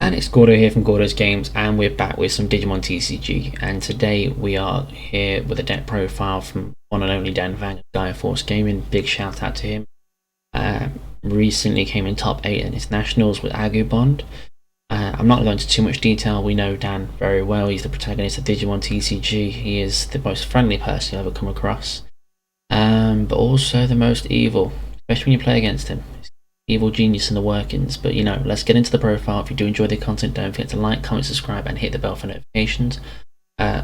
And it's Gordo here from Gordo's Games, and we're back with some Digimon TCG. And today we are here with a deck profile from one and only Dan Vang of Gaia Gaming. Big shout out to him. Recently came in top 8 in his nationals with AguBond. I'm not going into too much detail. We know Dan very well. He's the protagonist of Digimon TCG. He is the most friendly person you'll ever come across, but also the most evil, especially when you play against him. Evil genius in the workings. But let's get into the profile. If you do enjoy the content, don't forget to like, comment, subscribe, and hit the bell for notifications.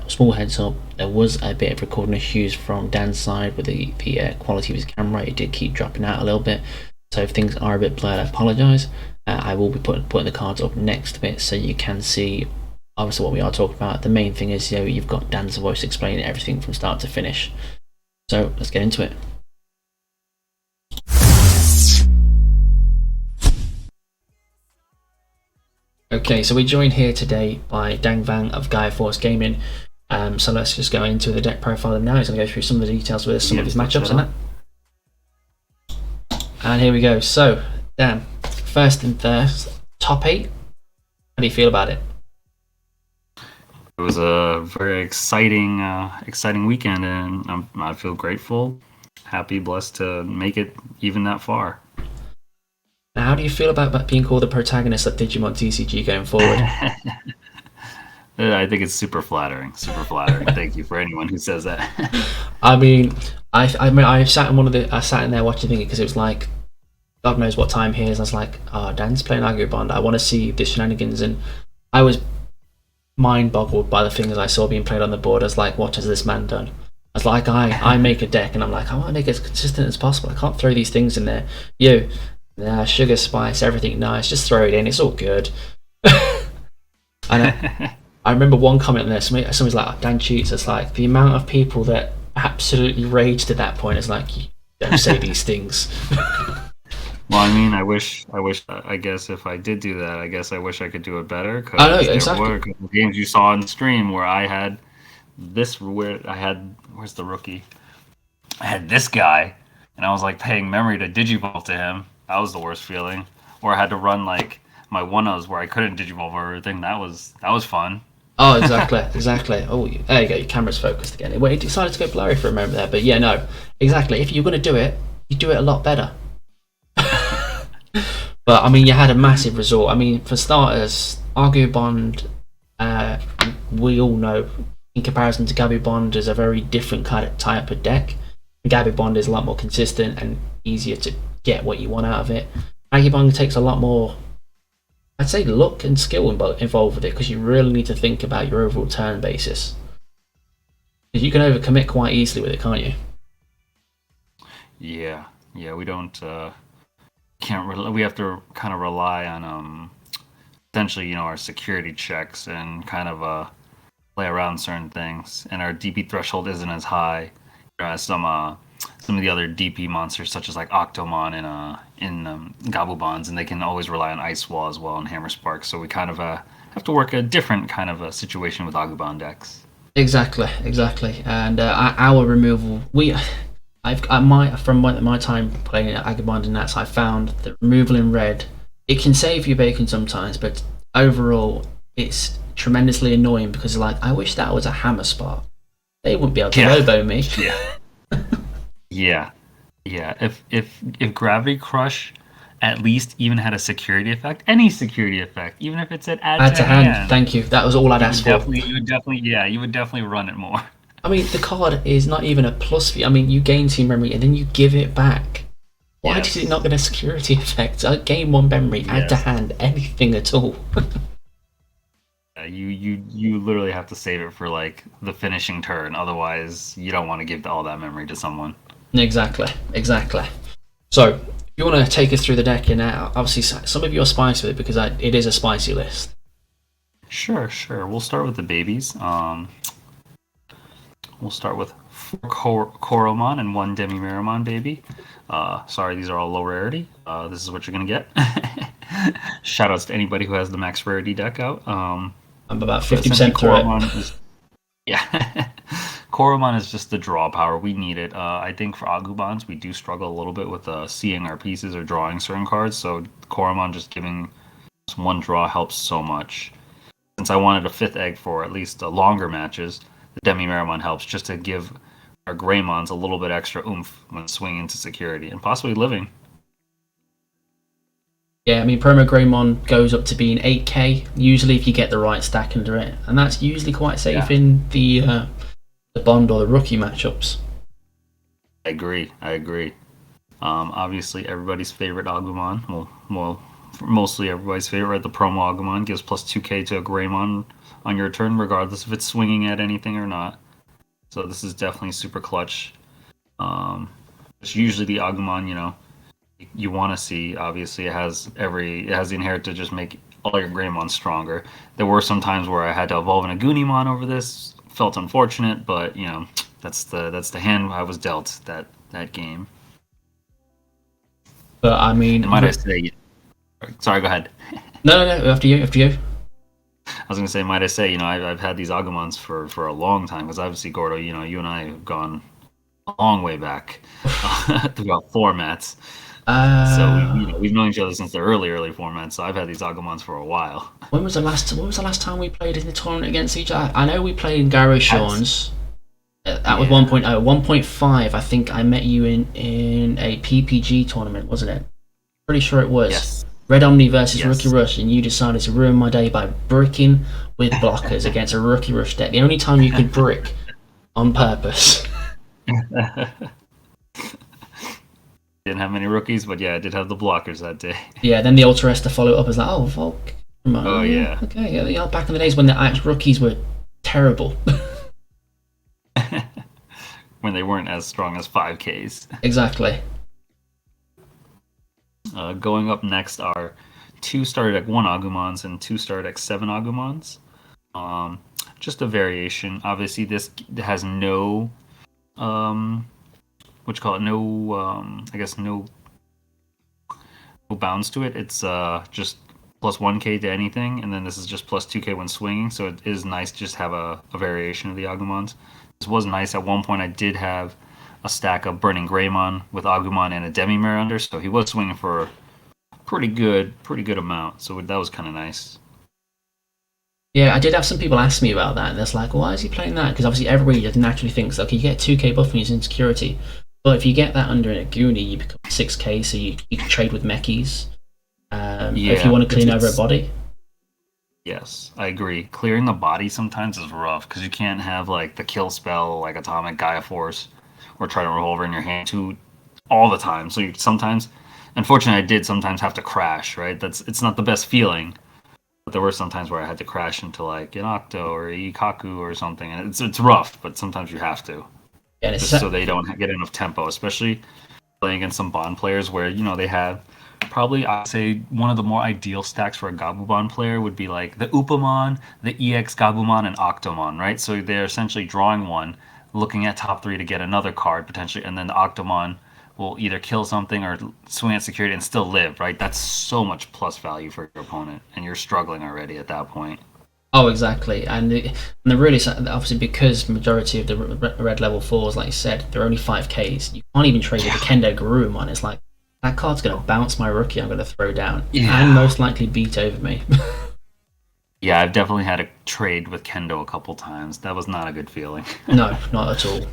Small heads up, there was a bit of recording issues from Dan's side with the quality of his camera. It did keep dropping out a little bit, so if things are a bit blurred, I apologise. I will be putting the cards up next bit so you can see obviously what we are talking about. The main thing is you've got Dan's voice explaining everything from start to finish. So let's get into it. Okay, so we're joined here today by Dan Vang of Gaia Gaming. So let's just go into the deck profile now. He's going to go through some of the details with us, some of his matchups and that. And here we go. So, Dan, first and first, top 8. How do you feel about it? It was a very exciting weekend, and I feel grateful, happy, blessed to make it even that far. Now, how do you feel about being called the protagonist of Digimon TCG going forward? I think it's super flattering. Thank you for anyone who says that. I mean, I sat in there watching thinking, because it was like, God knows what time here is. I was like, oh, Dan's playing AguBond. I want to see the shenanigans, and I was mind boggled by the things I saw being played on the board. I was like, what has this man done? I was like, I make a deck, and I'm like, I want to make it as consistent as possible. I can't throw these things in there. Sugar, spice, everything nice. Just throw it in. It's all good. And I remember one comment on there. Somebody's like, oh, Dan cheats. It's like the amount of people that absolutely raged at that point. It's like, you don't say these things. Well, I mean, I guess if I did do that, I wish I could do it better. Cause I know, exactly. There were a couple games you saw on stream where I had where's the rookie? I had this guy, and I was like paying memory to Digivolve to him. That was the worst feeling. Or I had to run like my 1-0s where I couldn't Digivolve or everything. That was fun. Oh, exactly. Oh, there you go. Your camera's focused again. Well, it decided to go blurry for a moment there, but yeah, no, exactly. If you're going to do it, you do it a lot better. But I mean, you had a massive result. I mean, for starters, AguBond, we all know, in comparison to GabiBond, is a very different kind of type of deck. GabiBond is a lot more consistent and easier to get what you want out of it. AguBond takes a lot more, I'd say, luck and skill involved with it, because you really need to think about your overall turn basis. You can overcommit quite easily with it, can't you? Yeah, we don't we have to kind of rely on essentially our security checks and kind of play around certain things, and our DP threshold isn't as high as some of the other DP monsters, such as like Octomon in GabuBonds, and they can always rely on Ice Wall as well and Hammer Spark. So we kind of have to work a different kind of a situation with AguBond decks. Exactly. And our removal, from my time playing AguBond and Nats, I found that removal in red, it can save you bacon sometimes, but overall it's tremendously annoying, because I wish that was a Hammer Spark. They wouldn't be able to robo me. Yeah. If Gravity Crush at least even had a security effect, any security effect, even if it said add to hand. Thank you. That was all I'd ask for. You would definitely run it more. I mean, the card is not even a plus for you. I mean, you gain 2 memory and then you give it back. Why did it not get a security effect? I gain 1 memory, add to hand, anything at all. You literally have to save it for like the finishing turn. Otherwise, you don't want to give all that memory to someone. Exactly. So, if you want to take us through the deck, and obviously some of you are spicy with it, because it is a spicy list. Sure. We'll start with the babies. We'll start with 4 Koromon and 1 Demi-Miramon baby. Sorry, these are all low rarity. This is what you're going to get. Shoutouts to anybody who has the max rarity deck out. I'm about 50% through it. Koromon is just the draw power. We need it. I think for AguBonds, we do struggle a little bit with seeing our pieces or drawing certain cards. So Koromon just giving Greymons. One draw helps so much. Since I wanted a 5th egg for at least the longer matches, the Demi-Meramon helps just to give our Greymons a little bit extra oomph when swinging into security and possibly living. Yeah, I mean, Promo Greymon goes up to being 8k, usually if you get the right stack under it. And that's usually quite safe in the Bond or the Rookie matchups. I agree. Obviously, everybody's favorite AguBond, well, mostly everybody's favorite, the promo AguBond gives plus 2k to a Greymon on your turn, regardless if it's swinging at anything or not. So this is definitely super clutch. It's usually the AguBond, you want to see. Obviously, it has the inherit to just make all your Greymons stronger. There were some times where I had to evolve in a Goonimon over this. Felt unfortunate, but that's the hand I was dealt that game. But I mean, and might I say? Sorry, go ahead. No, after you. I was gonna say, might I say, I've had these Agumons for a long time, because obviously, Gordo, you and I have gone a long way back throughout formats. So we've known each other since the early formats. So I've had these Agumons for a while. When was the last time we played in the tournament against each other? I know we played in Garo Sean's. That was 1.0. 1.5, I think I met you in a PPG tournament, wasn't it? Pretty sure it was. Yes. Red Omni versus Rookie Rush, and you decided to ruin my day by bricking with blockers against a Rookie Rush deck. The only time you could brick on purpose. Didn't have many rookies, but I did have the blockers that day. Yeah, then the Ultra Esther followed up as like, Volk. Oh, yeah. Okay, yeah, back in the days when the actual rookies were terrible. When they weren't as strong as 5Ks. Exactly. Going up next are 2 starter deck 1 Agumons and 2 starter deck 7 Agumons. Just a variation. Obviously, this has no, no bounds to it. It's just plus 1k to anything, and then this is just plus 2k when swinging. So it is nice to just have a variation of the Agumons. This was nice. At one point, I did have a stack of Burning Greymon with Agumon and a Demi-Mare under, so he was swinging for a pretty good amount. So that was kind of nice. Yeah, I did have some people ask me about that, and it's like, why is he playing that? Because obviously everybody just naturally thinks, okay, you get 2k buff when he's in security, but if you get that under in a Goonie, you become 6k, so you can trade with Mechis. If you want to clean over a body. Yes, I agree. Clearing the body sometimes is rough, because you can't have like the kill spell, like Atomic Gaia Force, or Trident Revolver in your hand all the time. So sometimes, unfortunately, I did sometimes have to crash, right? It's not the best feeling. But there were some times where I had to crash into like an Octo or a Ikaku or something, and it's rough, but sometimes you have to. Yeah, just so they don't get enough tempo, especially playing against some Bond players where they have probably, I'd say, one of the more ideal stacks for a Gabumon player would be like the Upamon, the EX Gabumon, and Octomon, right? So they're essentially drawing one, looking at top 3 to get another card potentially, and then the Octomon will either kill something or swing at security and still live, right? That's so much plus value for your opponent, and you're struggling already at that point. Oh, exactly. And the really, obviously, because majority of the red level 4s, like you said, they're only 5Ks, you can't even trade with the Kendo Garurumon. It's like, that card's going to bounce my rookie I'm going to throw down, and most likely beat over me. Yeah, I've definitely had a trade with Kendo a couple times. That was not a good feeling. No, not at all.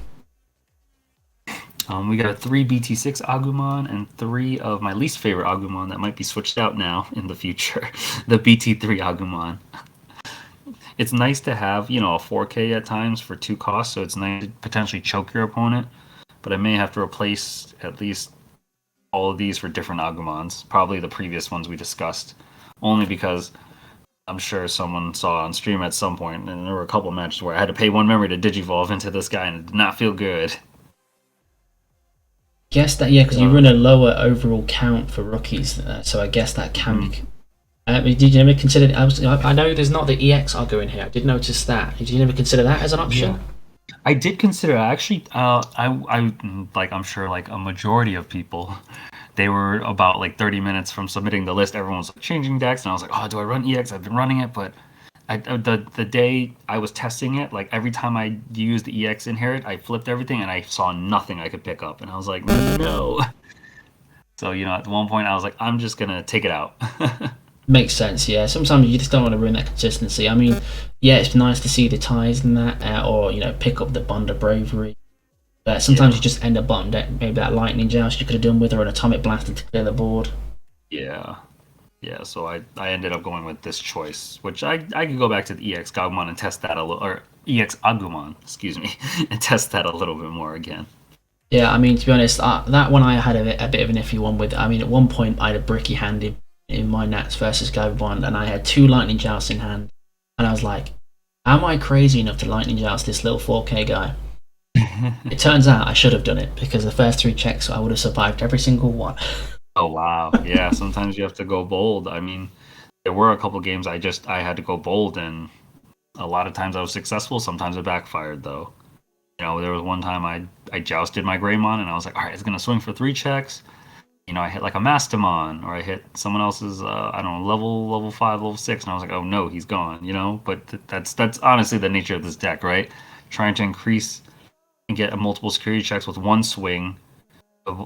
We got 3 BT6 Agumon and 3 of my least favorite Agumon that might be switched out now in the future. The BT3 Agumon. It's nice to have, a 4K at times for 2 costs, so it's nice to potentially choke your opponent. But I may have to replace at least all of these for different Agumons, probably the previous ones we discussed, only because I'm sure someone saw on stream at some point, and there were a couple of matches where I had to pay 1 memory to Digivolve into this guy, and it did not feel good. Guess that, because you run a lower overall count for rookies, so I guess that can be. Did you ever consider? I know there's not the EX Argo in here. I did notice that. Did you never consider that as an option? Yeah. I did consider. Actually, I'm sure like a majority of people, they were about like 30 minutes from submitting the list. Everyone was like, changing decks, and I was like, oh, do I run EX? I've been running it, but the day I was testing it, like every time I used the EX Inherit, I flipped everything and I saw nothing I could pick up, and I was like, no. So at one point I was like, I'm just gonna take it out. Makes sense, yeah. Sometimes you just don't want to ruin that consistency. I mean, yeah, it's nice to see the ties in that, or pick up the Bond of Bravery. But sometimes Yeah, you just end up bottom deck. Maybe that Lightning Joust you could have done with, or an Atomic Blaster to clear the board. yeah, yeah. So I ended up going with this choice, which I could go back to the EX Gagumon and test that a little, or EX Agumon, excuse me, and test that a little bit more again. Yeah, I mean, to be honest, that one I had a bit of an iffy one with. I mean, at one point I had a bricky hand in my Nats versus Gobond, and I had two Lightning Jousts in hand, and I was like, am I crazy enough to Lightning Joust this little 4K guy? It turns out I should have done it because the first three checks I would have survived every single one. Oh wow, yeah. Sometimes you have to go bold. I mean, there were a couple games I had to go bold, and a lot of times I was successful. Sometimes it backfired though. There was one time I jousted my Greymon, and I was like, all right, it's gonna swing for three checks. I hit like a Mastamon, or I hit someone else's, I don't know, level 5, level 6, and I was like, oh no, he's gone. But that's honestly the nature of this deck, right? Trying to increase and get multiple security checks with one swing,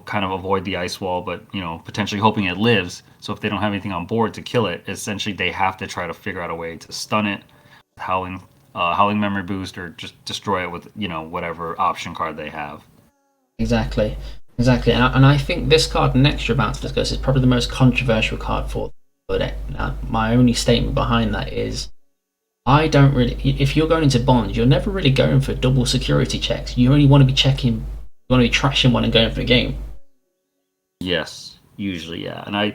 kind of avoid the ice wall, but potentially hoping it lives. So if they don't have anything on board to kill it, essentially they have to try to figure out a way to stun it, howling memory boost, or just destroy it with whatever option card they have. Exactly, exactly, and I think this card next you're about to discuss is probably the most controversial card for the deck. Now, my only statement behind that is I don't really. If you're going into bonds, you're never really going for double security checks. You only want to be checking. You want to be trashing one and going for a game. Yes, usually, yeah. And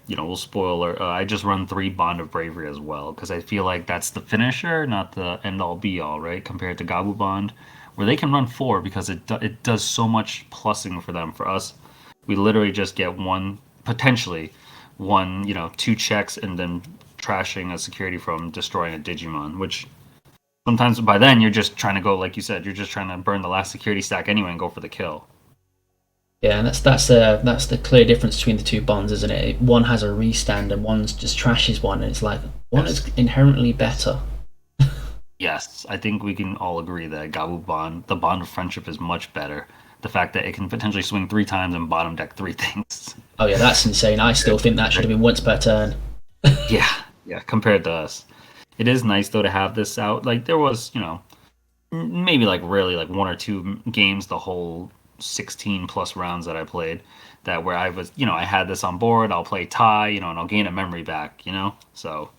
we'll spoiler. I just run 3 Bond of Bravery as well because I feel like that's the finisher, not the end all be all, right? Compared to Gabu Bond, where they can run 4 because it does so much plussing for them. For us, we literally just get one, potentially one, 2 checks and then trashing a security from destroying a Digimon, which sometimes by then you're just trying to go, like you said, you're just trying to burn the last security stack anyway and go for the kill. Yeah, and that's the clear difference between the two bonds, isn't it? One has a restand and one's just trashes one, and it's like one Yes. is inherently better. Yes, I think we can all agree that Gabu Bond, the bond of friendship, is much better. The fact that it can potentially swing 3 times and bottom deck 3 things. Oh yeah, that's insane. I still think that should have been once per turn. Yeah, yeah, compared to us. It is nice though to have this out. Like there was, maybe like rarely like 1 or 2 games the whole 16 plus rounds that I played that where I was, I had this on board, I'll play tie, and I'll gain a memory back. So,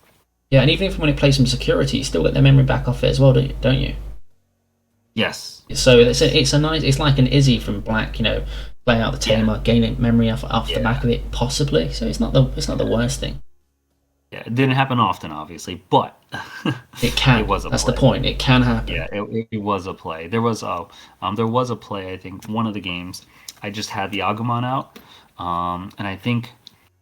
Yeah, and even if when it plays some security, you still get the memory back off it as well, don't you? yes. So it's a nice. It's like an Izzy from Black, playing out the tamer, gaining memory off the back of it, possibly. So it's not the worst thing. Yeah, it didn't happen often, obviously, but It can. it was a That's play. the point. It can happen. Yeah, it was a play. There was a play. I think one of the games. I just had the Agumon out, and I think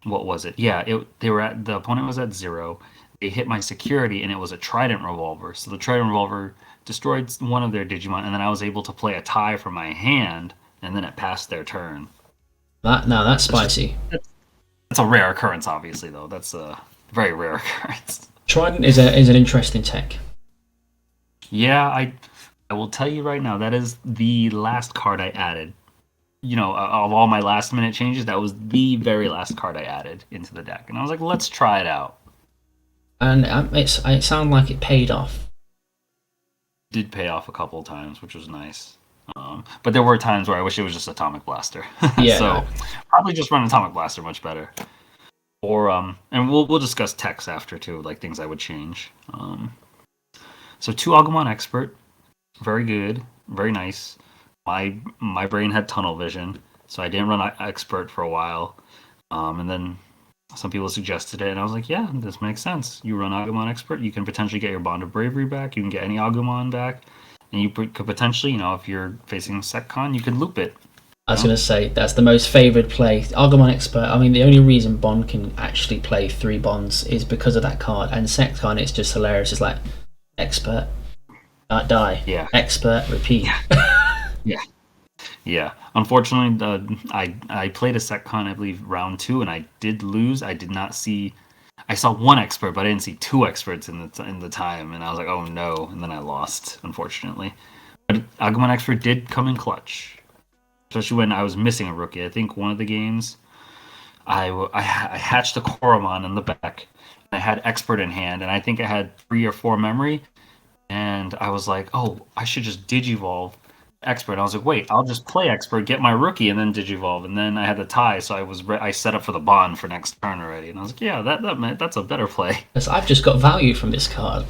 what was it? Yeah, the opponent was at 0. They hit my security, and it was a Trident Revolver. So the Trident Revolver destroyed one of their Digimon, and then I was able to play a tie from my hand, and then it passed their turn. That's spicy. That's a rare occurrence, obviously, though. That's a very rare occurrence. Trident is an interesting tech. Yeah, I will tell you right now, that is the last card I added. Of all my last minute changes, that was the very last card I added into the deck. And I was like, let's try it out. And it sounded like it paid off. Did pay off a couple of times, which was nice. But there were times where I wish it was just Atomic Blaster. Yeah. So probably just run Atomic Blaster much better. Or and we'll discuss techs after too, like things I would change. So 2 Agumon Expert, very good, very nice. My brain had tunnel vision, so I didn't run Expert for a while. And then some people suggested it, and I was like, yeah, this makes sense. You run Agumon Expert, you can potentially get your Bond of Bravery back, you can get any Agumon back, and you could potentially, if you're facing SecCon, you could loop it. I was going to say, that's the most favoured play. Agumon Expert, I mean, the only reason Bond can actually play 3 Bonds is because of that card, and SecCon, it's just hilarious. It's like, Expert, die. Yeah. Expert, repeat. Yeah. Yeah. Unfortunately, I played a SecCon, I believe, round 2, and I did lose. I did not see. I saw 1 expert, but I didn't see 2 experts in the time, and I was like, oh no, and then I lost, unfortunately. But Agumon Expert did come in clutch, especially when I was missing a rookie. I think one of the games, I hatched a Koromon in the back. And I had Expert in hand, and I think I had 3 or 4 memory. And I was like, oh, I should just Digivolve Expert. And I was like, wait, I'll just play Expert, get my rookie, and then Digivolve. And then I had the tie, so I set up for the bond for next turn already. And I was like, yeah, that's a better play. Because I've just got value from this card.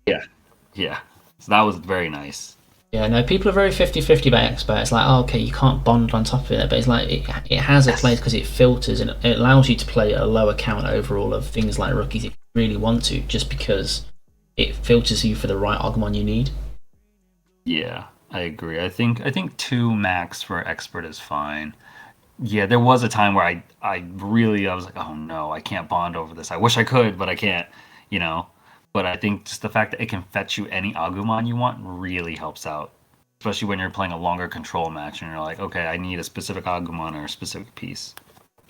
Yeah, yeah. So that was very nice. Yeah, no, people are very 50-50 about Expert. It's like, oh, okay, you can't bond on top of it, but it's like it has a place because it filters and it allows you to play a lower count overall of things like rookies if you really want to, just because it filters you for the right Agumon you need. Yeah, I agree. I think 2 max for Expert is fine. Yeah, there was a time where I was like, oh no, I can't bond over this. I wish I could, but I can't, you know. But I think just the fact that it can fetch you any Agumon you want really helps out. Especially when you're playing a longer control match and you're like, okay, I need a specific Agumon or a specific piece.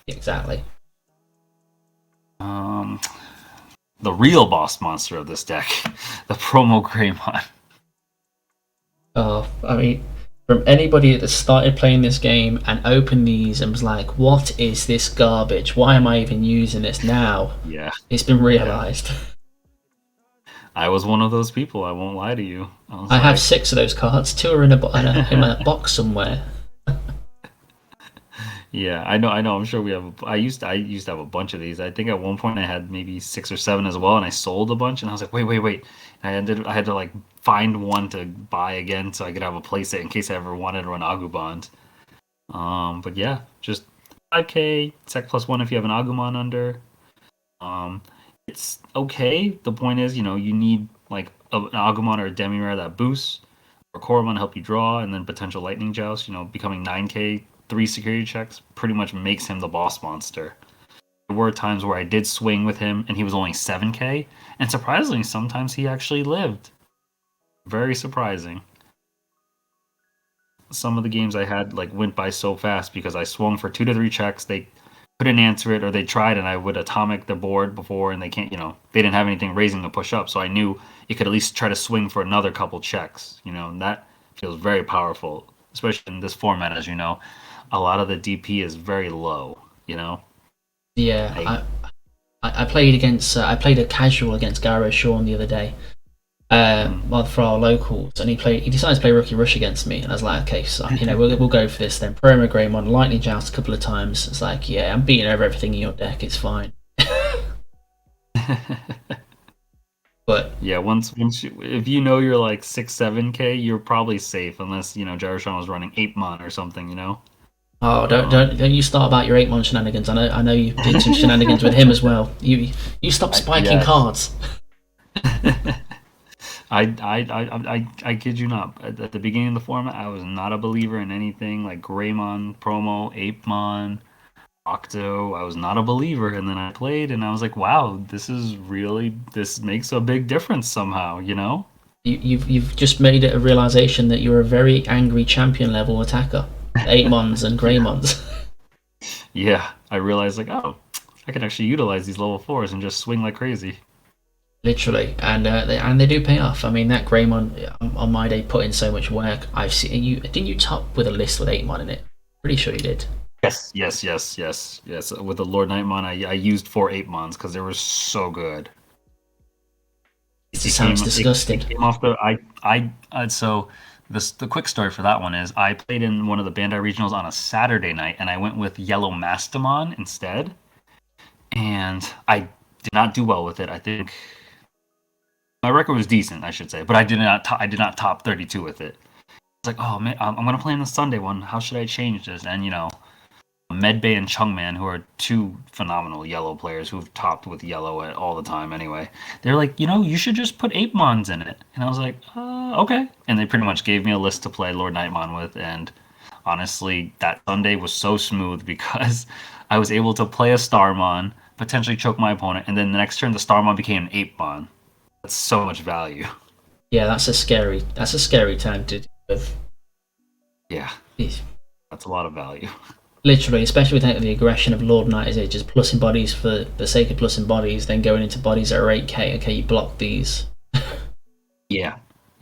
Exactly. The real boss monster of this deck, the promo Greymon. Oh, I mean, from anybody that started playing this game and opened these and was like, what is this garbage? Why am I even using this now? Yeah. It's been realised. I was one of those people, I won't lie to you. I have 6 of those cards. 2 are in a box somewhere. Yeah, I know. I'm sure we have. I used to have a bunch of these. I think at one point I had maybe 6 or 7 as well, and I sold a bunch. And I was like, wait. And I had to like find one to buy again so I could have a playset in case I ever wanted to run AguBond. But yeah, just 5K Sec +1 if you have an Agumon under. It's okay. The point is, you need like an Agumon or a Demi-Rare that boosts, or Koromon to help you draw, and then potential Lightning Joust. Becoming 9K 3 security checks pretty much makes him the boss monster. There were times where I did swing with him and he was only 7K, and surprisingly, sometimes he actually lived. Very surprising. Some of the games I had went by so fast because I swung for 2 to 3 checks. They couldn't answer it, or they tried, and I would atomic the board before, and they can't. They didn't have anything raising to push up, so I knew it could at least try to swing for another couple checks. And that feels very powerful, especially in this format, as you know. A lot of the DP is very low, Yeah, I played I played a casual against Garo Sean the other day, for our locals, and he decided to play Rookie Rush against me, and I was like, okay, so we'll go for this then. Promo Greymon, Lightning Joust a couple of times. It's like, yeah, I'm beating over everything in your deck. It's fine. But yeah, if you're like 6-7K, you're probably safe unless Gyroshan was running 8-mon or something. Oh, don't you start about your 8-mon shenanigans. I know you did some shenanigans with him as well. You stop spiking cards. I kid you not. At the beginning of the format, I was not a believer in anything like Greymon, Promo, 8-mon, Octo. I was not a believer, and then I played, and I was like, wow, this makes a big difference somehow. You've just made it a realization that you're a very angry champion level attacker. 8-mons and Greymons. Yeah, I realized oh, I can actually utilize these level 4s and just swing like crazy. Literally, and they do pay off. I mean, that Greymon on my day put in so much work. I've seen you. Didn't you top with a list with 8-mon in it? Pretty sure you did. Yes. With the Lord Nightmon, I used 4 8-mons because they were so good. It sounds disgusting. It came off so the quick story for that one is I played in one of the Bandai regionals on a Saturday night, and I went with Yellow Mastamon instead, and I did not do well with it. I think my record was decent, I should say, but I did not top 32 with it. It's like, oh man, I'm gonna play in the Sunday one. How should I change this? And Medbay and Chungman, who are 2 phenomenal yellow players who've topped with yellow all the time anyway, they're like, you should just put 8-mons in it. And I was like, okay. And they pretty much gave me a list to play Lord Nightmon with, and honestly, that Sunday was so smooth because I was able to play a Starmon, potentially choke my opponent, and then the next turn the Starmon became an 8-mon. That's so much value. Yeah, that's a scary time to deal with. Yeah. That's a lot of value. Literally, especially with the aggression of Lord Knight, is it just plussing bodies for the sake of plussing bodies, then going into bodies that are 8K. Okay, you block these. Yeah,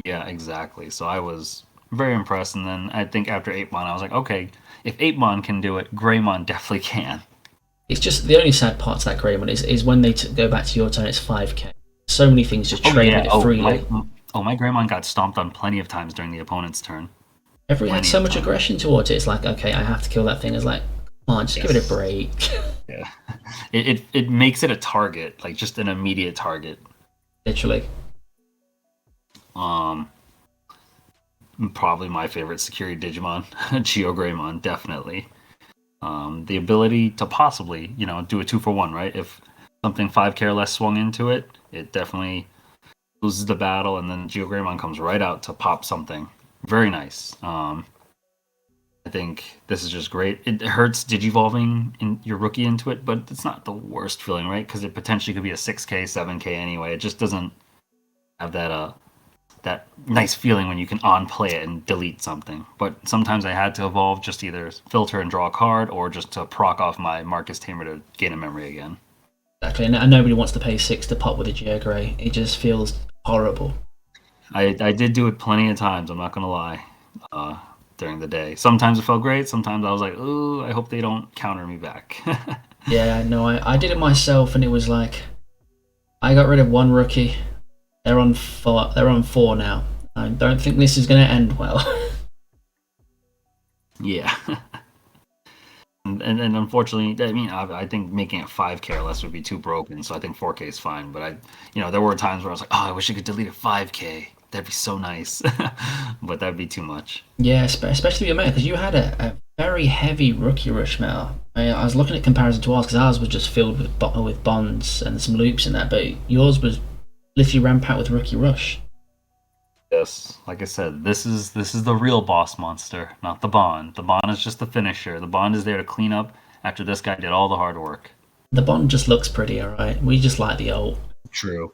exactly. So I was very impressed, and then I think after 8-mon, I was like, okay, if 8-mon can do it, Greymon definitely can. It's just the only sad part to that Greymon is when they go back to your turn. It's 5k. So many things just trade with it freely. My Greymon got stomped on plenty of times during the opponent's turn. Everyone had so much aggression towards it. It's like, okay, I have to kill that thing. It's like, come on, just give it a break. Yeah, it makes it a target, like just an immediate target. Literally. Probably my favorite security Digimon, GeoGreymon, definitely. The ability to possibly, do a 2-for-1, right? If something 5k or less swung into it, it definitely loses the battle, and then GeoGreymon comes right out to pop something. Very nice. I think this is just great. It hurts digivolving in your rookie into it, but it's not the worst feeling, right? Because it potentially could be a 6k, 7k anyway. It just doesn't have that nice feeling when you can on-play it and delete something. But sometimes I had to evolve just either filter and draw a card, or just to proc off my Marcus Tamer to gain a memory again. Exactly, and nobody wants to pay 6 to pop with a GeoGrey. It just feels horrible. I did do it plenty of times, I'm not going to lie, during the day. Sometimes it felt great, sometimes I was like, ooh, I hope they don't counter me back. Yeah, no, I did it myself, and it was like, I got rid of one rookie. They're on 4 now. I don't think this is going to end well. Yeah. And unfortunately, I mean, I think making it 5k or less would be too broken, so I think 4k is fine. But there were times where I was like, oh, I wish I could delete a 5k. That'd be so nice. But that'd be too much. Yeah, especially your meta, because you had a very heavy rookie rush meta. I was looking at comparison to ours, because ours was just filled with bonds and some loops in that, but yours was literally rampant with rookie rush. Yes, like I said, this is the real boss monster, not the Bond. The Bond is just the finisher. The Bond is there to clean up after this guy did all the hard work. The Bond just looks pretty, alright? We just like the ult. True.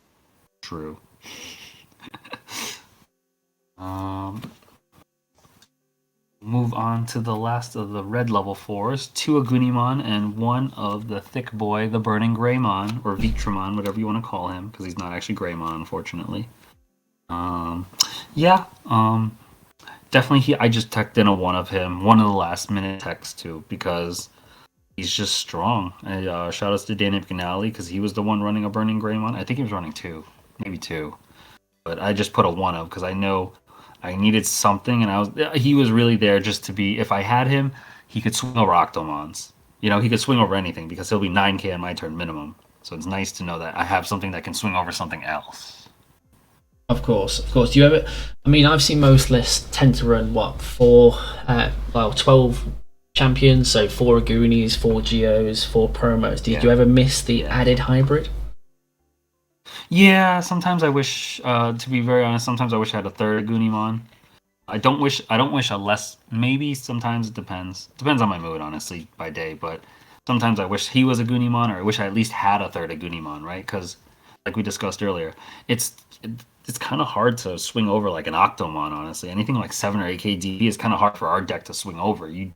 Move on to the last of the red level 4s, 2 Agunimon and 1 of the thick boy, the Burning Greymon, or Vitramon, whatever you want to call him, because he's not actually Greymon, unfortunately. Definitely I just teched in a 1 of him, one of the last minute techs too, because he's just strong. Shout outs to Dan Vang, because he was the one running a Burning Greymon. I think he was running 2, maybe 2. But I just put a 1 of, because I know I needed something, and he was really there just to be, if I had him, he could swing over Octomons. He could swing over anything, because he'll be 9k on my turn minimum. So it's nice to know that I have something that can swing over something else. Of course. Do you ever? I mean, I've seen most lists tend to run 12 champions, so 4 Agoonies, 4 Geos, 4 promos. Did you ever miss the added hybrid? Yeah, sometimes I wish. To be very honest, sometimes I wish I had a 3rd Agunimon. I don't wish a less. Maybe sometimes it depends. Depends on my mood, honestly, by day. But sometimes I wish he was a Agunimon, or I wish I at least had a 3rd Agunimon, right? Because, like we discussed earlier, it's kind of hard to swing over like an Octomon, honestly. Anything like 7 or 8k DP is kind of hard for our deck to swing over. You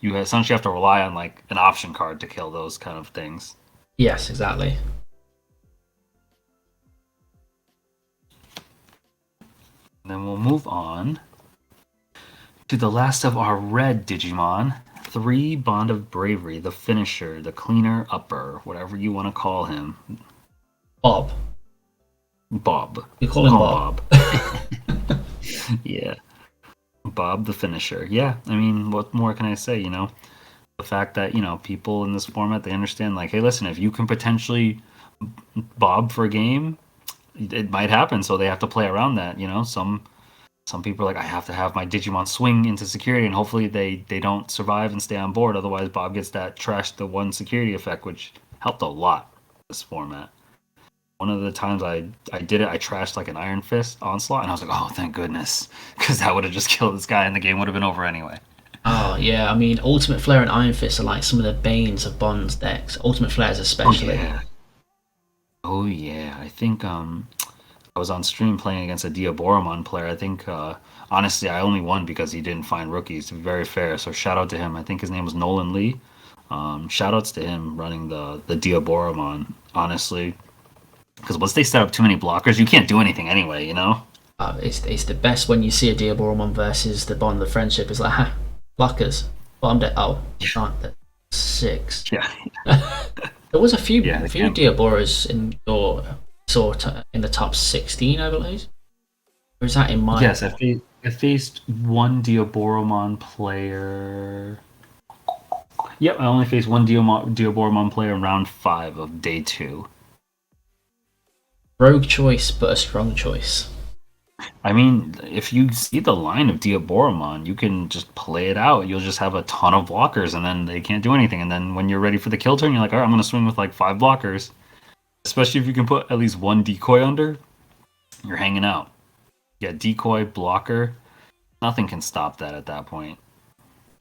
essentially have to rely on like an option card to kill those kind of things. Yes, exactly. And then we'll move on to the last of our red Digimon, 3 Bond of Bravery, the finisher, the cleaner upper, whatever you want to call him. Bob. We call him Bob. Yeah. Bob the finisher. Yeah, I mean, what more can I say, The fact that, people in this format, they understand, like, hey, listen, if you can potentially Bob for a game, it might happen, so they have to play around that, Some people are like, I have to have my Digimon swing into security, and hopefully they don't survive and stay on board, otherwise Bob gets that trash the 1 security effect, which helped a lot in this format. One of the times I did it, I trashed like an Iron Fist Onslaught, and I was like, oh, thank goodness, because that would have just killed this guy, and the game would have been over anyway. Oh, yeah, I mean, Ultimate Flare and Iron Fist are like some of the banes of Bond's decks. Ultimate Flares especially. Oh, yeah. I think I was on stream playing against a Diaboromon player. I think, honestly, I only won because he didn't find rookies, to be very fair, so shout out to him. I think his name was Nolan Lee. Shout outs to him running the Diaboromon, honestly. Because once they set up too many blockers, you can't do anything anyway, It's the best when you see a Diaboromon versus the Bond of Friendship. It's like, blockers. But I'm dead. Oh, 6. Yeah, There was a few yeah, they few can. Diaboras in your sort in the top 16, I believe. Or is that in my Yes, report? I faced one Diaboromon player. Yep, I only faced one Diaboromon player in round 5 of day 2. Rogue choice, but a strong choice. I mean, if you see the line of Diaboromon, you can just play it out. You'll just have a ton of blockers, and then they can't do anything. And then when you're ready for the kill turn, you're like, all right, I'm going to swing with like 5 blockers. Especially if you can put at least one decoy under, you're hanging out. Yeah, decoy, blocker, nothing can stop that at that point.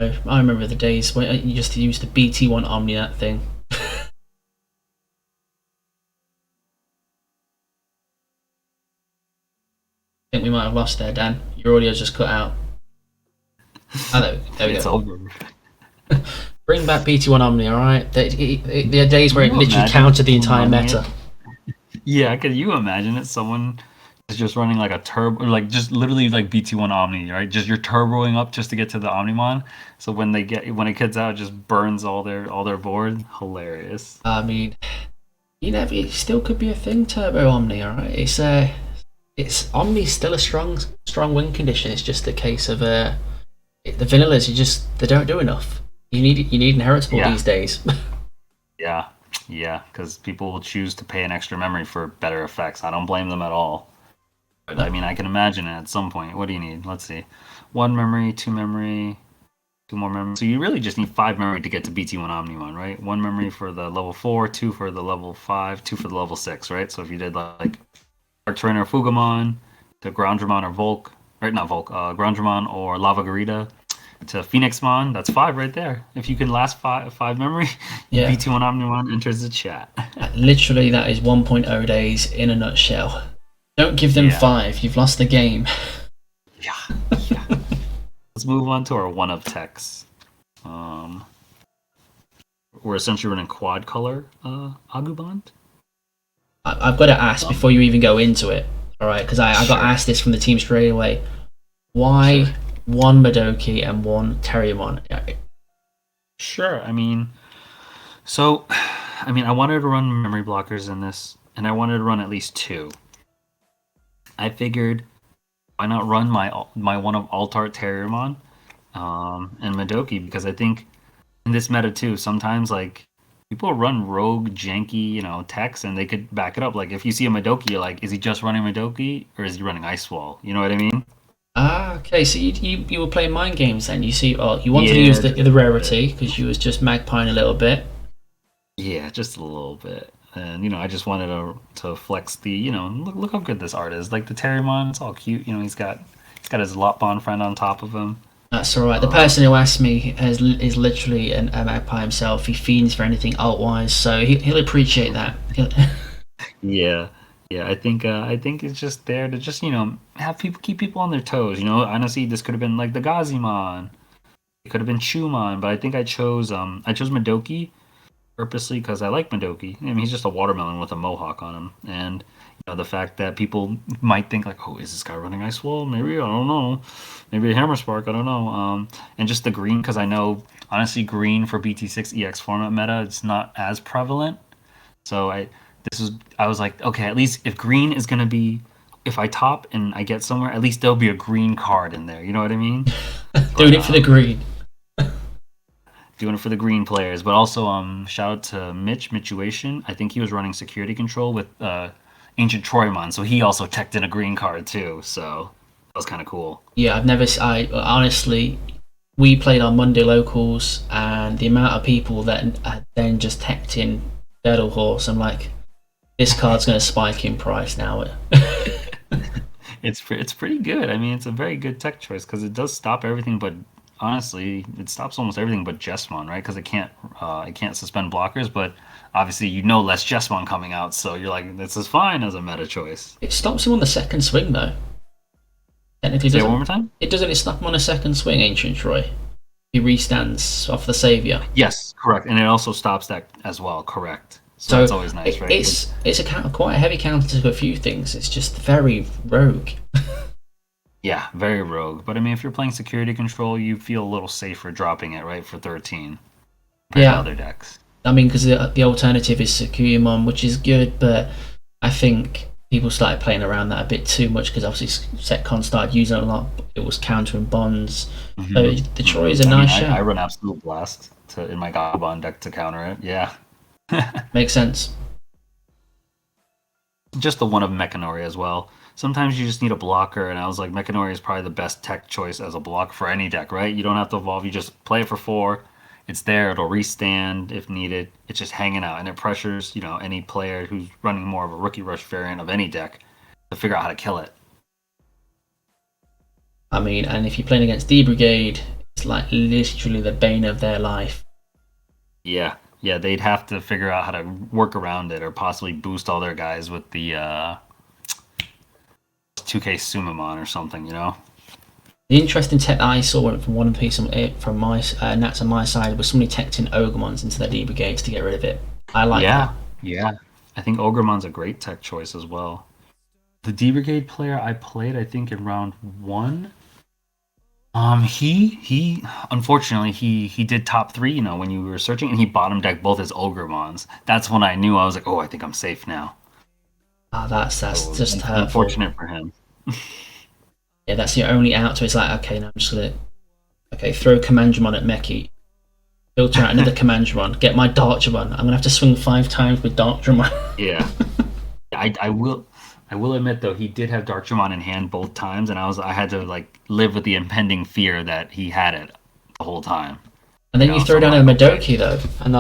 I remember the days when you just used the BT1 Omni that thing. I think we might have lost there, Dan. Your audio's just cut out. Oh, there we It's go. over. Bring back BT1 Omni, alright? There are days where it Can you literally imagine counted the entire running meta. Yeah, can you imagine it? Someone is just running like a turbo, like just literally like BT1 Omni, right? Just you're turboing up just to get to the Omnimon. So when it gets out, it just burns all their board. Hilarious. I mean, it still could be a thing, Turbo Omni, alright? It's Omni's still a strong win condition. It's just a case of the vanillas. They don't do enough. You need inheritable Yeah, these days. yeah, yeah. Because people will choose to pay an extra memory for better effects. I don't blame them at all. But I mean, I can imagine it at some point. What do you need? Let's see. 1 memory, 2 memory, 2 more memory. So you really just need 5 memory to get to BT1 Omnimon, right? 1 memory for the level 4, 2 for the level 5, 2 for the level 6, right? So if you did like Dark Trainer Fugamon to Groundramon or Volk, or not Volk, Groundramon or Lava Garita to Phoenixmon, that's 5 right there. If you can last five memory, Yeah, BT1 Omnimon enters the chat. literally that is 1.0 days in a nutshell. Don't give them Yeah, 5. You've lost the game. yeah, yeah. Let's move on to our one of techs. Um, we're essentially running quad color AguBond. I've got to ask Um, before you even go into it, alright? Because I got sure, asked this from the team straight away. sure, Why one Madoki and one Terriermon? sure. I wanted to run memory blockers in this, and I wanted to run at least 2. I figured, why not run my one of Altart Terriermon and Madoki, because I think in this meta too, sometimes like people run rogue janky, techs, and they could back it up. Like if you see a Madoki, you're like, is he just running Madoki or is he running Ice Wall? You know what I mean? Ah, okay. So you were playing mind games then. You see, you wanted to use Yeah, the just a little bit. rarity because you was just magpieing a little bit. Yeah, just a little bit. And I just wanted to flex the, look how good this art is. Like the Terriermon, it's all cute. He's got his lot bond friend on top of him. That's all right. The Um, person who asked me is literally a magpie himself. He fiends for anything alt-wise, so he'll appreciate that. Yeah, yeah. I think it's just there to just have people keep people on their toes. Honestly, this could have been like the Gazimon. It could have been Chumon, but I think I chose Madoki purposely because I like Madoki. I mean, he's just a watermelon with a mohawk on him, and the fact that people might think like, oh, is this guy running Ice Wall? Maybe, I don't know. Maybe a Hammer Spark, I don't know. And just the green, because I know honestly green for BT6 EX format meta, it's not as prevalent. So I was like, okay, at least if green is gonna be, if I top and I get somewhere, at least there'll be a green card in there. You know what I mean? Doing But it for the green. doing it for the green players. But also, shout out to Mitchuation. I think he was running security control with Ancient Troymon, so he also teched in a green card too. So that was kind of cool. Yeah, I honestly, we played on Monday locals, and the amount of people that had then just teched in Deadle Horse, I'm like, this card's going to spike in price now. It's pretty good. I mean, it's a very good tech choice because it does stop everything, but honestly, it stops almost everything but Jessmon, right? Because it can't suspend blockers, but obviously less Jessmon coming out, so you're like, this is fine as a meta choice. It stops him on the second swing though. Technically, Say it one doesn't more time. it? Doesn't it stop him on a second swing, Ancient Troy? He restands off the savior. Yes, correct, and it also stops that as well. Correct. So So that's always nice, right? it's quite a heavy counter to a few things. It's just very rogue. Yeah, very rogue. But I mean, if you're playing security control, you feel a little safer dropping it, right, for 13. compared to other decks. I mean, because the alternative is Sakuyamon, which is good, but I think people started playing around that a bit too much because obviously Setcon started using it a lot. It was countering bonds. So the Troy is a nice shout. I run Absolute Blast in my AguBond deck to counter it. Yeah. Makes sense. Just the one of Mechanori as well. Sometimes you just need a blocker, and I was like, Mechanori is probably the best tech choice as a block for any deck, right? You don't have to evolve. You just play it for 4. It's there. It'll restand if needed. It's just hanging out, and it pressures, any player who's running more of a Rookie Rush variant of any deck to figure out how to kill it. I mean, and if you're playing against D Brigade, it's like literally the bane of their life. Yeah, they'd have to figure out how to work around it or possibly boost all their guys with the 2K Sumamon or something, The interesting tech that I saw from one piece from my Nats on my side was somebody teched in Ogremons into their D Brigades to get rid of it. I like that. Yeah. I think Ogremon's a great tech choice as well. The D Brigade player I played, I think, in round 1. He unfortunately he did top 3, when you were searching, and he bottom decked both his Ogremons. That's when I knew. I was like, oh, I think I'm safe now. That's just hurtful. Unfortunate for him. Yeah, that's your only out. So it's like, okay, now I'm just gonna throw Commandramon at Meki, filter out another Commandramon, get my Darkdramon. I'm gonna have to swing 5 times with Darkdramon. Yeah, I will admit though, he did have Darkdramon in hand both times, and I had to live with the impending fear that he had it the whole time. And then you throw down a Madoki though, and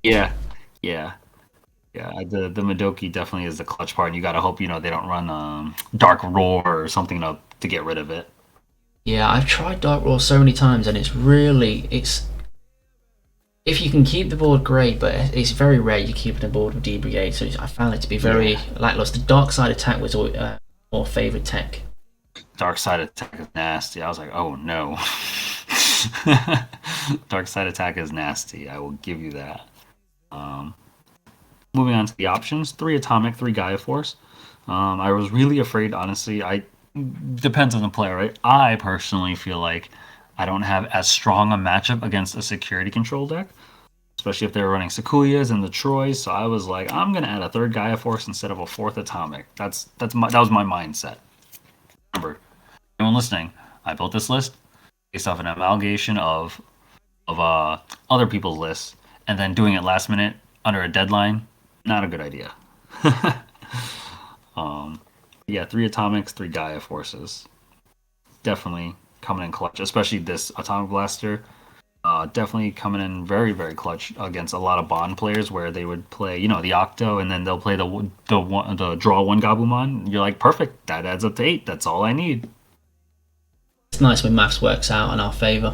yeah. The Madoki definitely is the clutch part, and you gotta hope they don't run Dark Roar or something to get rid of it. Yeah, I've tried Dark Roar so many times, and it's if you can keep the board, great, but it's very rare you keep the board with D Brigade, so I found it to be very lackluster. Dark Side Attack was more favourite tech. Dark Side Attack is nasty. I was like, oh no. Dark Side Attack is nasty. I will give you that. Moving on to the options: 3 Atomic, 3 Gaia Force. I was really afraid, honestly. Depends on the player, right? I personally feel like I don't have as strong a matchup against a security control deck, especially if they were running Sakuyas and the Troys. So I was like, I'm gonna add a 3rd Gaia Force instead of a 4th Atomic. That was my mindset. Remember, anyone listening, I built this list based off an amalgamation of other people's lists, and then doing it last minute under a deadline. Not a good idea. 3 Atomics, 3 Gaia Forces. Definitely coming in clutch, especially this Atomic Blaster. Definitely coming in very, very clutch against a lot of Bond players where they would play, the Octo, and then they'll play the draw 1 Gabumon. You're like, perfect. That adds up to 8. That's all I need. It's nice when maths works out in our favor.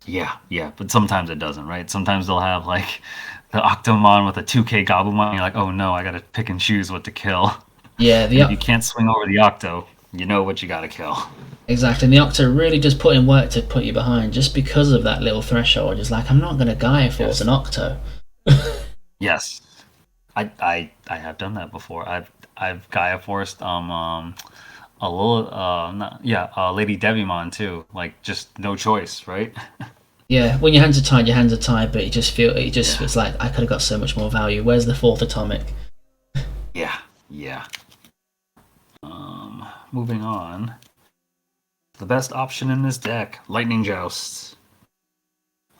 Yeah, but sometimes it doesn't, right? Sometimes they'll have the Octomon with a 2K Gabumon, and you're like, oh no, I gotta pick and choose what to kill. Yeah, if you can't swing over the Octo, you know what you gotta kill. Exactly, and the Octo really does put in work to put you behind just because of that little threshold. It's like, I'm not gonna Gaia Force an Octo. Yes. I have done that before. I've Gaia Forced Lady Devimon too. Just no choice, right? Yeah, when your hands are tied, but it's like I could have got so much more value. Where's the 4th Atomic? Yeah. Moving on. The best option in this deck, Lightning Joust.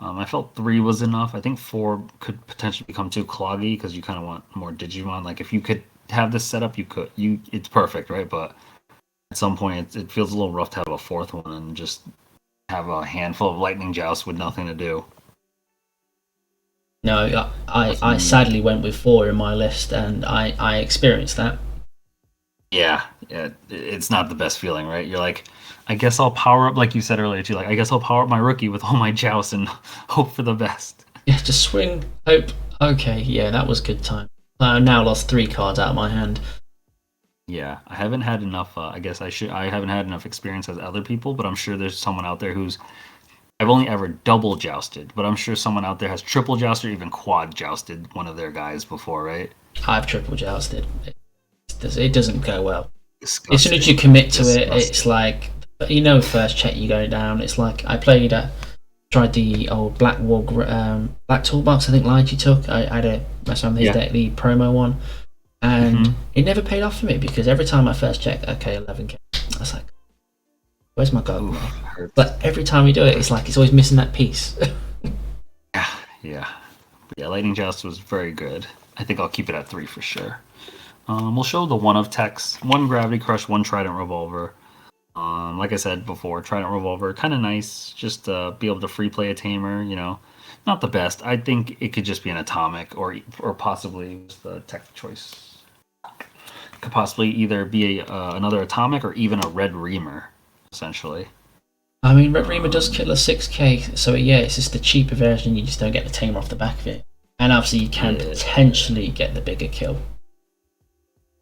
I felt 3 was enough. I think 4 could potentially become too cloggy because you kind of want more Digimon. If you could have this setup, you could. It's perfect, right? But at some point, it feels a little rough to have a 4th one and just have a handful of Lightning Joust with nothing to do. No, I sadly went with 4 in my list, and I experienced that. Yeah, it's not the best feeling, right? You're like, I guess I'll power up, like you said earlier too, I guess I'll power up my rookie with all my Joust and hope for the best. Yeah, just swing, hope. Okay, yeah, that was good time. I've now lost 3 cards out of my hand. Yeah, I haven't had enough. I haven't had enough experience as other people, but I'm sure there's someone out there I've only ever double jousted, but I'm sure someone out there has triple jousted or even quad jousted one of their guys before, right? I've triple jousted. It doesn't go well. Disgusting. As soon as you commit to it, it's like, first check you go down. It's like I played Tried the old Black Toolbox, I think Lige took. I had a mess around with his deck, the promo one, and it never paid off for me because every time I first checked, okay, 11k, I was like, where's my god? But every time we do it, it's like it's always missing that piece. Yeah. Lightning Joust was very good. I think I'll keep it at 3 for sure. We'll show the one of techs, 1 Gravity Crush, 1 Trident Revolver. Like I said before, Trident Revolver, kind of nice, just to be able to free play a Tamer, Not the best. I think it could just be an Atomic or possibly the tech choice. Could possibly either be another Atomic or even a Red Reamer, essentially. I mean, Red Reamer does kill a 6k, so yeah, it's just the cheaper version, you just don't get the Tamer off the back of it. And obviously you can potentially get the bigger kill.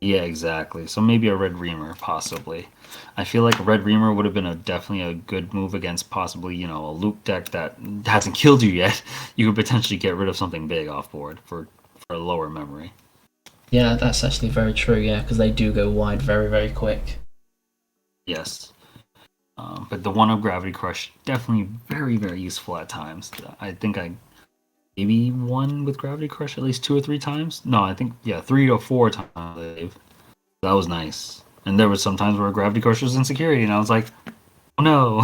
Yeah, exactly. So maybe a Red Reamer, possibly. I feel like a Red Reamer would have been definitely a good move against possibly, a Luke deck that hasn't killed you yet. You could potentially get rid of something big off board for a lower memory. Yeah, that's actually very true, yeah, because they do go wide very, very quick. Yes. But the one of Gravity Crush, definitely very, very useful at times. I think I maybe won with Gravity Crush at least 2 or 3 times. No, I think 3 to 4 times. That was nice. And there was some times where Gravity Crush was in security, and I was like, "Oh no!"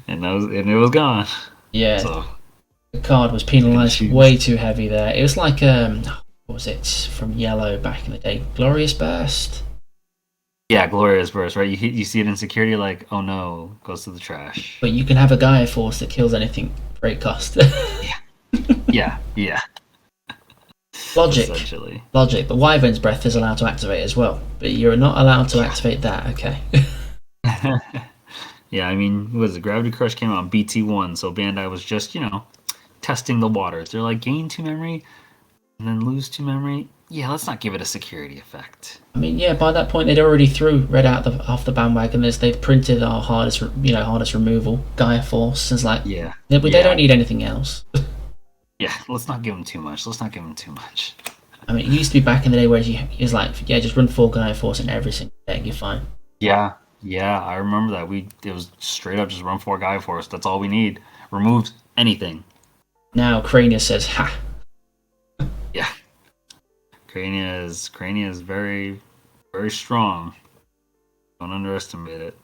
and it was gone. Yeah, so, the card was penalized way too heavy there. It was like what was it from Yellow back in the day? Glorious Burst. Yeah, Glorious Burst, right? You see it in security, like, oh no, goes to the trash. But you can have a Gaia Force that kills anything for 8 cost. yeah. Logic. But Wyvern's Breath is allowed to activate as well. But you're not allowed to activate that, okay. Yeah, I mean, what is it? Gravity Crush came out on BT1, so Bandai was just, testing the waters. They're like, gain 2 memory, and then lose 2 memory. Yeah, let's not give it a security effect. I mean, yeah, by that point they'd already threw Red off the bandwagon. They've printed our hardest removal, Gaia Force. It's like, they don't need anything else. Yeah, let's not give them too much. I mean, it used to be back in the day where it was like, just run 4 Gaia Force in every single deck, you're fine. Yeah, I remember that. It was straight up just run 4 Gaia Force. That's all we need. Remove anything. Now Crania says, ha. Yeah. Crania is very, very strong. Don't underestimate it.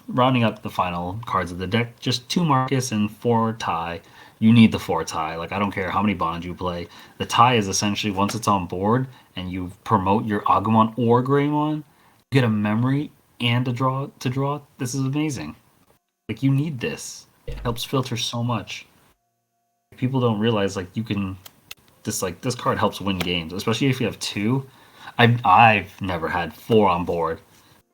Rounding up the final cards of the deck, just 2 Marcus and 4 Tie. You need the 4 Tie. Like, I don't care how many bonds you play. The Tie is essentially, once it's on board and you promote your Agumon or Greymon, you get a memory and a draw to draw. This is amazing. Like, you need this. It helps filter so much. People don't realize, like, you can... This card helps win games, especially if you have 2. I've never had 4 on board.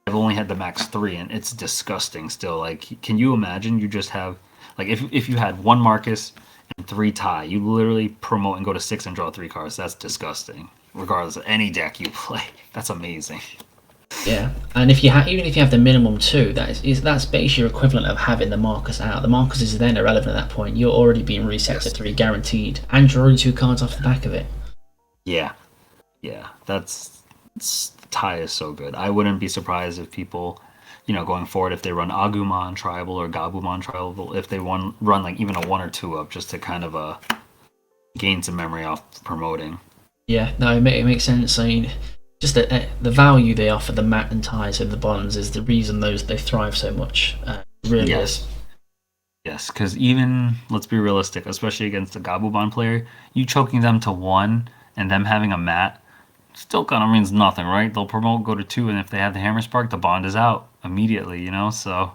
I've only had the max 3, and it's disgusting still. Like, can you imagine you just have... Like, if you had 1 Marcus and 3 Tie, you literally promote and go to 6 and draw 3 cards. That's disgusting. Regardless of any deck you play. That's amazing. Yeah, and even if you have the minimum 2, that's basically your equivalent of having the Marcus out. The Marcus is then irrelevant at that point. You're already being reset to 3 guaranteed, and drawing 2 cards off the back of it. Yeah. Tie is so good. I wouldn't be surprised if people, going forward, if they run Agumon Tribal or Gabumon Tribal, if they run like even a 1 or 2 up, just to kind of gain some memory off promoting. Yeah, no, it makes sense. I mean, just the value they offer, the mat and ties and the bonds, is the reason they thrive so much. Really is. Yes, because even, let's be realistic, especially against a Gabumon player, you choking them to 1 and them having a mat still kind of means nothing, right? They'll promote, go to 2, and if they have the Hammer Spark, the bond is out immediately, so...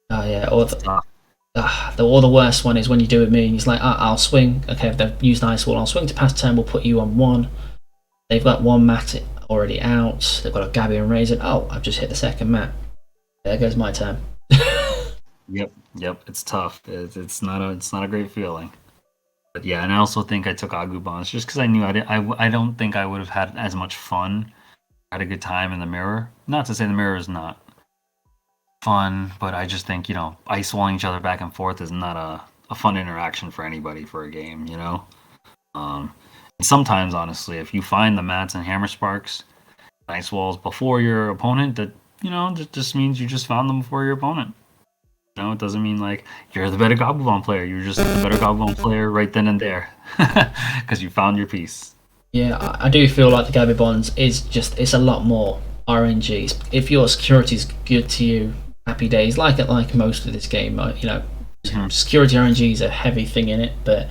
Oh, yeah, or the worst one is when you do it with me, and he's like, I'll swing. Okay, if they've used Ice Wall, I'll swing to pass turn, we'll put you on 1. They've got 1 mat already out. They've got a Gabby and Raisin. Oh, I've just hit the 2nd mat. There goes my turn. Yep. It's tough. It's not a great feeling. But yeah, and I also think I took Agubonds just because I knew I don't think I would have had as much fun. Had a good time in the mirror. Not to say the mirror is not fun, but I just think ice walling each other back and forth is not a fun interaction for anybody for a game. And sometimes, honestly, if you find the mats and hammer sparks, ice walls before your opponent, that just means you just found them before your opponent. No, it doesn't mean like you're the better AguBond player. You're just the better AguBond player right then and there because you found your piece. Yeah, I do feel like the Gaia Bonds is just it's a lot more RNG. If your security's good to you, happy days. Like most of this game, security RNG is a heavy thing in it, but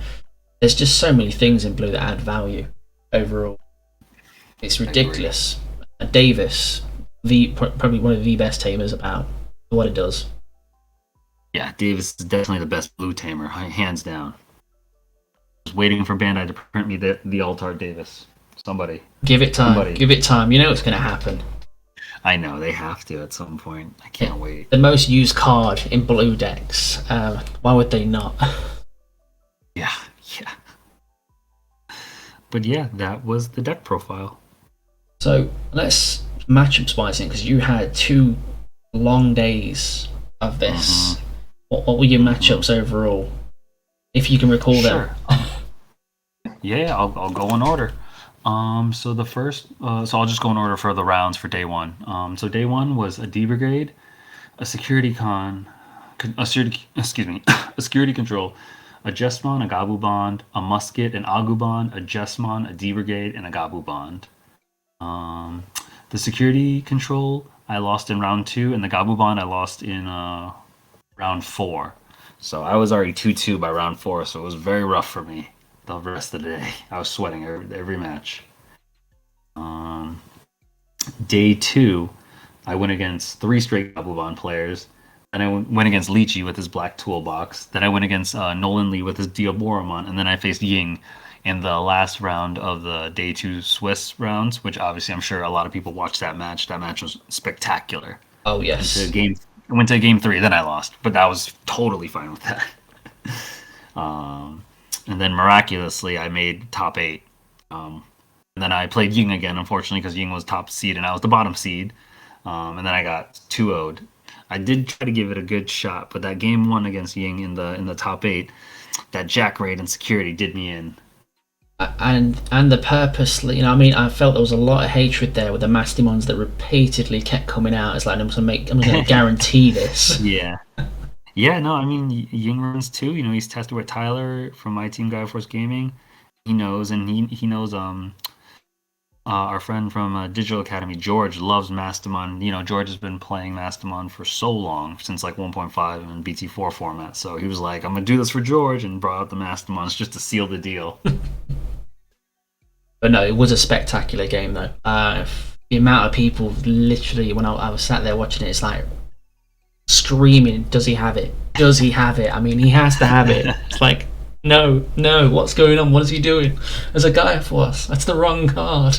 there's just so many things in blue that add value overall. It's ridiculous. Davis, probably one of the best tamers about what it does. Yeah, Davis is definitely the best blue tamer, hands down. I was waiting for Bandai to print me the Altar Davis. Somebody. Give it time. Give it time. You know it's going to happen. I know, they have to at some point. I can't wait. The most used card in blue decks. Why would they not? Yeah. But yeah, that was the deck profile. So let's matchup spicing, because you had 2 long days of this. Mm-hmm. What were your matchups overall, if you can recall them? Yeah, I'll go in order. So the first, so I'll just go in order for the rounds for day one. So day one was a D Brigade, a security a security control, a Jesmon, a AguBond, a Musket, an AguBond, a Jesmon, a D Brigade, and a AguBond. The security control I lost in round 2, and the AguBond I lost in round 4. So I was already 2-2 by round 4, so it was very rough for me the rest of the day. I was sweating every match. Day 2, I went against 3 straight AguBond players. Then I went against Lychee with his black toolbox. Then I went against Nolan Lee with his Diaboromon. And then I faced Ying in the last round of the day 2 Swiss rounds, which obviously I'm sure a lot of people watched that match. That match was spectacular. Oh, yes. I went to game 3, then I lost. But I was totally fine with that. And then miraculously, I made top 8. And then I played Ying again, unfortunately, because Ying was top seed and I was the bottom seed. And then I got 2-0'd. I did try to give it a good shot, but that game 1 against Ying in the top 8, that Jack raid and security did me in. And the purposely, I felt there was a lot of hatred there with the Mastimons that repeatedly kept coming out. It's like I'm going to guarantee this. Yeah. Yeah, no, I mean, Ying runs too. He's tested with Tyler from my team, Gaia Force Gaming. He knows, and he knows our friend from Digital Academy, George, loves Mastimon. George has been playing Mastimon for so long, since like 1.5 and BT4 format. So he was like, I'm going to do this for George, and brought out the Mastimons just to seal the deal. But no, it was a spectacular game, though. The amount of people, literally, when I was sat there watching it, it's like screaming, does he have it? Does he have it? I mean, he has to have it. It's like, no, what's going on? What is he doing? There's a Gaia Force. That's the wrong card.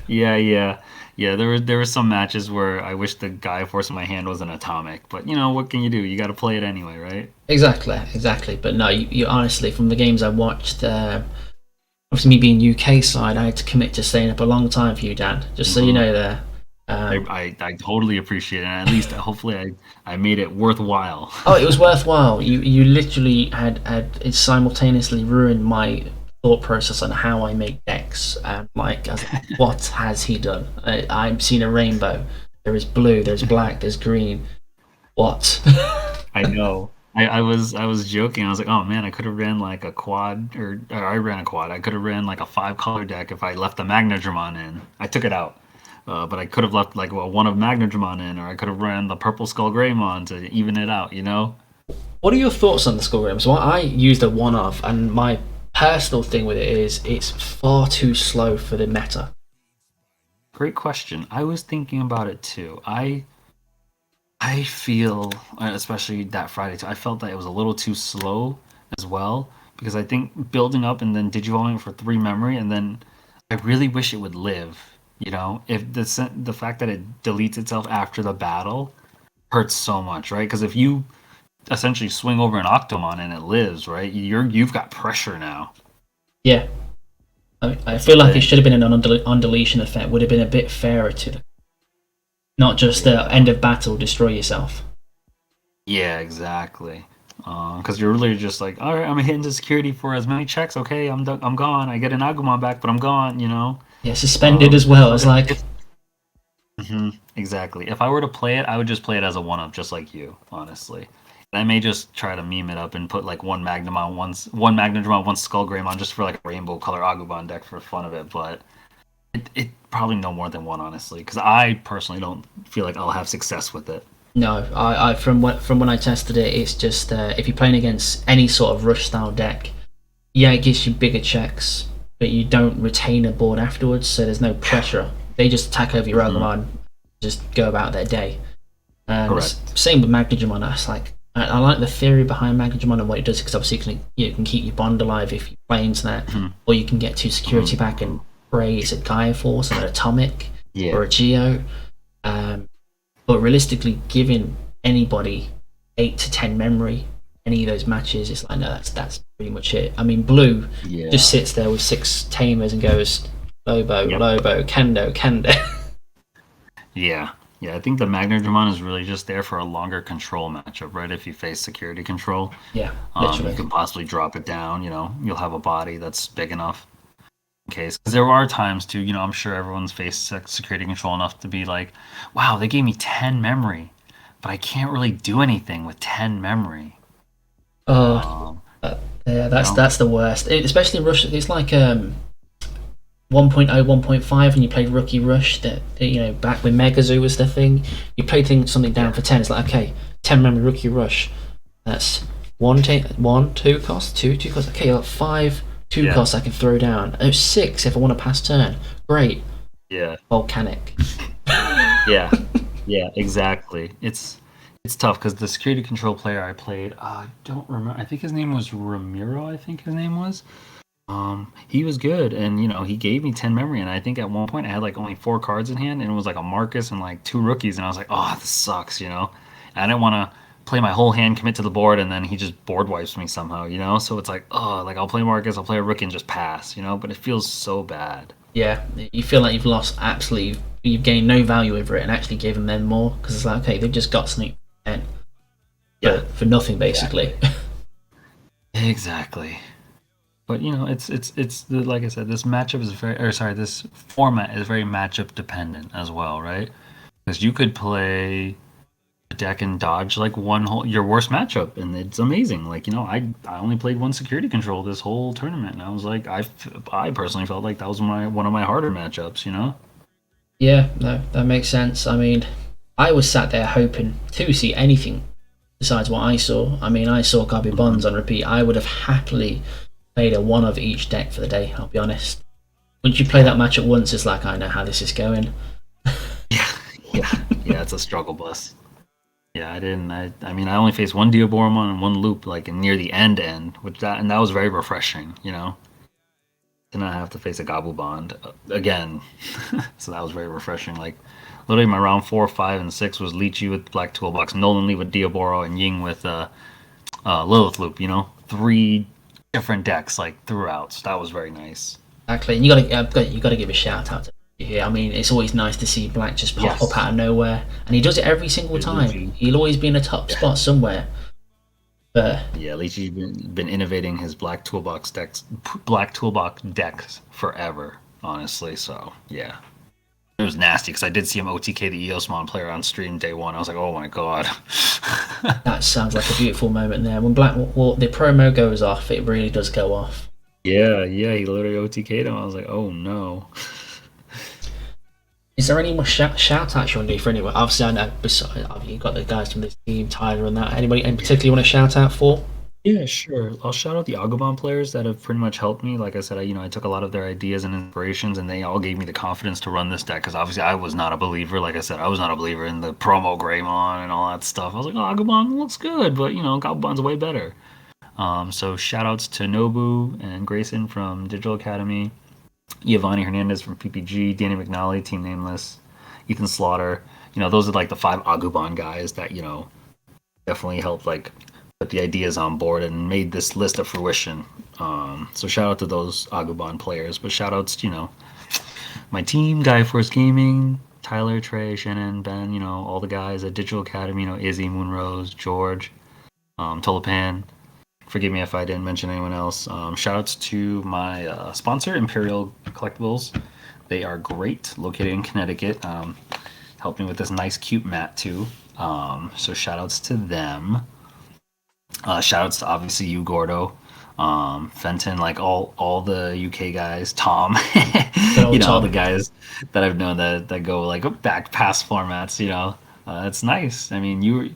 Yeah. There were some matches where I wish the Gaia Force in my hand was an atomic, but what can you do? You got to play it anyway, right? Exactly. But no, you honestly, from the games I watched, obviously me being UK side, I had to commit to staying up a long time for you, Dan. Just so you know there. I totally appreciate it, and at least hopefully I made it worthwhile. Oh, it was worthwhile. You literally had it simultaneously ruined my thought process on how I make decks. And what has he done? I've seen a rainbow. There is blue. There's black. There's green. What? I know. I was joking. I was like, oh man, I could have ran like a quad, or I ran a quad. I could have ran like a 5-color deck if I left the Magnadramon in. I took it out. But I could have left like one of Magnadramon in, or I could have ran the purple Skull Greymon to even it out, What are your thoughts on the Skull Greymon? So I used a one-off, and my personal thing with it is it's far too slow for the meta. Great question. I was thinking about it too. I feel, especially that Friday too, I felt that it was a little too slow as well, because I think building up and then digivolving for 3 memory, and then I really wish it would live. If the fact that it deletes itself after the battle hurts so much, right? Because if you essentially swing over an Octomon and it lives, right, you've got pressure now. Yeah, I feel like it should have been an undeletion effect. Would have been a bit fairer to them, not just the end of battle, destroy yourself. Yeah, exactly. Because you're really just like, all right, I'm hitting the security for as many checks. Okay, I'm gone. I get an Agumon back, but I'm gone. Yeah, suspended as well. It's like Exactly. If I were to play it, I would just play it as a one up, just like you, honestly. And I may just try to meme it up and put like one Magnadramon, one Skullgreymon, just for like a rainbow color AguBond deck for the fun of it. But it probably no more than one, honestly, because I personally don't feel like I'll have success with it. No, I from when I tested it, it's just if you're playing against any sort of rush style deck, yeah, it gives you bigger checks, but you don't retain a board afterwards, so there's no pressure. They just attack over your Agumon, just go about their day. And Correct. same with Magnadramon. That's like I like the theory behind Magnadramon and what it does, because obviously you can keep your bond alive if you play into that, or you can get 2 security back and raise a Gaia Force and an Atomic Yeah. or a Geo. But realistically, giving anybody 8 to 10 memory, any of those matches, it's like, no, that's pretty much it. I mean, Blue Yeah. just sits there with 6 Tamers and goes, Lobo, Lobo, Kendo, Kendo. Yeah. Yeah, I think the Magnadramon is really just there for a longer control matchup, right? If you face security control, Yeah, you literally. can possibly drop it down. You'll have a body that's big enough in case. Because there are times too, I'm sure everyone's faced security control enough to be like, wow, they gave me 10 memory, but I can't really do anything with 10 memory. Oh, yeah, that's the worst. Especially Rush. It's like 1.0, 1.5, and you played Rookie Rush. That back when Megazoo was the thing, you played something down for 10. It's like, okay, 10 memory Rookie Rush. That's 2 cost, 2 cost. Okay, like 5 2 costs I can throw down. Oh, 6 if I want to pass turn. Great. Yeah. Volcanic. Yeah. Yeah, exactly. It's tough because the security control player I played, I don't remember. I think his name was Ramiro. I think his name was. He was good, and he gave me 10 memory, and I think at one point I had like only 4 cards in hand, and it was like a Marcus and like 2 rookies, and I was like, oh, this sucks, And I didn't want to play my whole hand, commit to the board, and then he just board wipes me somehow. So it's like, oh, like I'll play Marcus, I'll play a rookie and just pass, but it feels so bad. Yeah, you feel like you've lost absolutely. You've gained no value over it, and actually given them more, because it's like, okay, they've just got something for nothing basically. Exactly. But it's like I said, this matchup is this format is very matchup dependent as well, right? Because you could play a deck and dodge like your worst matchup, and it's amazing. Like I only played one security control this whole tournament, and I was like, I personally felt like that was one of my harder matchups. Yeah, no, that makes sense. I mean, I was sat there hoping to see anything besides what I saw. I mean, I saw AguBonds on repeat. I would have happily played a one of each deck for the day, I'll be honest. Once you play that match at once, it's like, I know how this is going. Yeah, it's a struggle bus. Yeah, I didn't. I mean, I only faced one Diaboromon and one Loop, like near the end, and that was very refreshing. To not have to face a GabuBond again. So that was very refreshing. Like literally, my round 4, 5, and 6 was Lychee with Black Toolbox, Nolan Lee with Diaboro, and Ying with Lilith Loop. 3 different decks like throughout. So that was very nice. Exactly, and you gotta give a shout out to here. I mean, it's always nice to see Black just pop up out of nowhere, and he does it every single time. He'll always be in a top spot somewhere. But yeah, Lychee's been innovating his Black Toolbox decks forever, honestly. So yeah, it was nasty because I did see him OTK the Eosmon player on stream day 1. I was like, oh my god. That sounds like a beautiful moment there. When the promo goes off, it really does go off. Yeah, he literally OTK'd him. I was like, oh no. Is there any more shout outs you want to do for anyone? Obviously, I know you've got the guys from this team, Tyler, and that. Anybody in particular you want to shout out for? Yeah, sure. I'll shout out the AguBond players that have pretty much helped me. Like I said, I took a lot of their ideas and inspirations, and they all gave me the confidence to run this deck. Because obviously, I was not a believer. Like I said, I was not a believer in the promo Greymon and all that stuff. I was like, oh, AguBond looks good, but AguBond's way better. So shout outs to Nobu and Grayson from Digital Academy, Giovanni Hernandez from PPG, Danny McNally, Team Nameless, Ethan Slaughter. Those are like the 5 AguBond guys that definitely helped like put the ideas on board and made this list a fruition. So shout out to those AguBond players, but shout outs to my team, Gaia Force Gaming, Tyler, Trey, Shannon, Ben, all the guys at Digital Academy, Izzy, Moonrose, George, Tulipan. Forgive me if I didn't mention anyone else. Shout outs to my sponsor, Imperial Collectibles. They are great, located in Connecticut. helped me with this nice, cute mat too. So shout outs to them. Shout outs to obviously you, Gordo, Fenton, like all the UK guys, Tom, Good old all Tom. the guys that I've known that go like back past formats. It's nice. I mean, you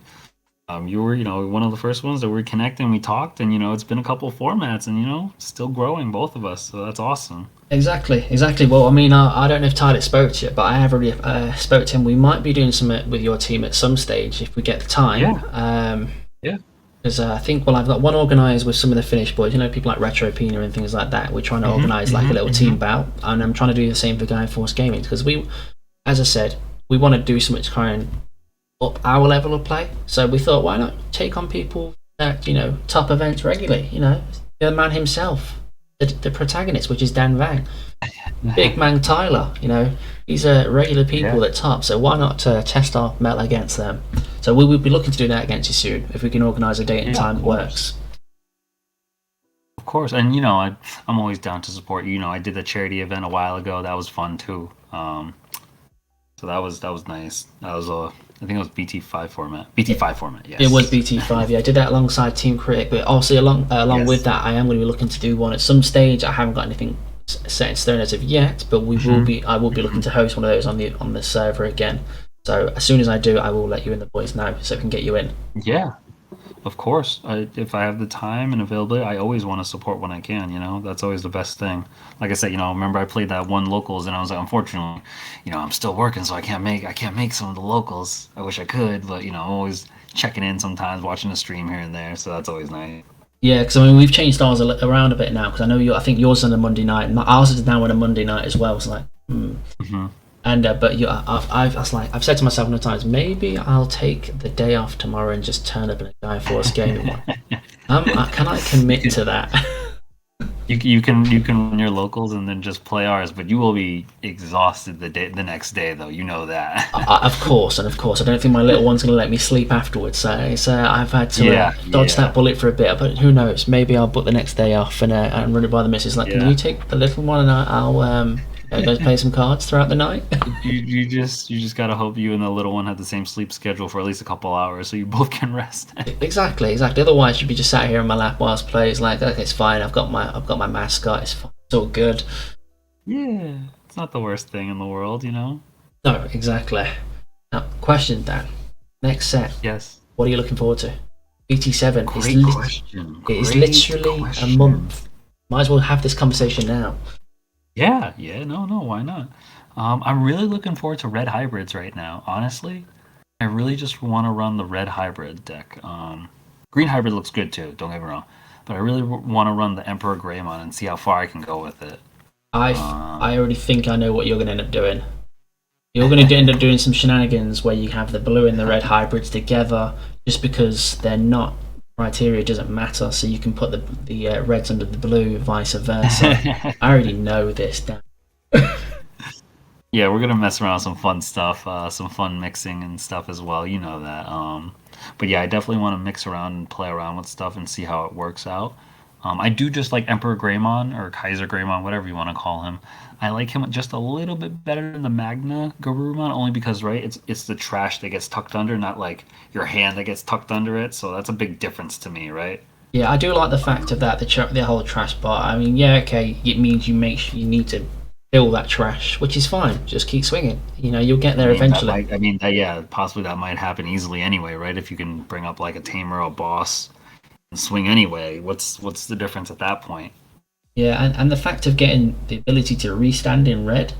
were one of the first ones that we connected and we talked, and it's been a couple of formats, and still growing, both of us. So that's awesome. Exactly. Well, I mean, I don't know if Tyler spoke to you, but I have already spoke to him. We might be doing something with your team at some stage if we get the time. Yeah. Because I think, well, I've got one organised with some of the Finnish boys, people like Retropina and things like that. We're trying to organise like a little team bout, and I'm trying to do the same for Gaia Force Gaming, because we, as I said, we want to do something to try and up our level of play. So we thought, why not take on people at top events regularly? The man himself, the protagonist, which is Dan Vang, Big Man Tyler. These are regular people at top. So why not test our metal against them? So we will be looking to do that against you soon if we can organise a date and time that works. Of course, and I'm always down to support you. I did the charity event a while ago. That was fun too. So that was nice. That was I think it was BT5 format. BT5 format, yes. It was BT5, yeah. I did that alongside Team Critic, but obviously along with that, I am going to be looking to do one at some stage. I haven't got anything set in stone as of yet, but I will be looking to host one of those on the server again. So as soon as I do, I will let you and the boys know so we can get you in. Yeah, of course. If I have the time and availability, I always want to support when I can. That's always the best thing. Like I said, remember I played that one locals, and I was like, unfortunately, I'm still working, so I can't make some of the locals. I wish I could, but I'm always checking in sometimes, watching a stream here and there. So that's always nice. Yeah, because we've changed ours around a bit now. Because I know I think yours on a Monday night, and ours is now on a Monday night as well. It's like, And but I've said to myself many times, maybe I'll take the day off tomorrow and just turn up in a Gaia Force gaming one. Can I commit to that? You can run your locals and then just play ours, but you will be exhausted the next day, though. You know that. Of course. I don't think my little one's going to let me sleep afterwards. So I've had to dodge that bullet for a bit. But who knows? Maybe I'll book the next day off and run it by the missus. Like, can you take the little one and I'll go play some cards throughout the night? you just gotta hope you and the little one have the same sleep schedule for at least a couple hours, so you both can rest. Exactly. Otherwise, you'd be just sat here in my lap whilst playing. It's like, okay, it's fine. I've got my mascot. It's fine. It's all good. Yeah, it's not the worst thing in the world, No, exactly. Now, question, Dan. Next set. Yes. What are you looking forward to? BT7. Great question. It is literally a month. Might as well have this conversation now. Yeah, no, why not? I'm really looking forward to red hybrids right now. Honestly, I really just want to run the red hybrid deck. Green hybrid looks good too, don't get me wrong, but I really want to run the Emperor Greymon and see how far I can go with it. I already think I know what you're going to end up doing. You're going to end up doing some shenanigans where you have the blue and the red hybrids together, just because they're not. Criteria doesn't matter, so you can put the reds under the blue, vice versa. I already know this, Dan. Yeah, we're gonna mess around with some fun stuff, some fun mixing and stuff as well. You know that. But yeah, I definitely want to mix around and play around with stuff and see how it works out. I do just like Emperor Greymon or Kaiser Greymon, whatever you want to call him. I like him just a little bit better than the Magna Garurumon, only because it's the trash that gets tucked under, not like your hand that gets tucked under it. So that's a bbig difference to me, right? Yeah, I do like the fact of that the whole trash part. I mean, yeah, okay, it means you need to fill that trash, which is fine. Just keep swinging. You'll get there eventually. Possibly that might happen easily anyway, right? If you can bring up like a tamer or a boss and swing anyway, what's the difference at that point? Yeah, and the fact of getting the ability to restand in red,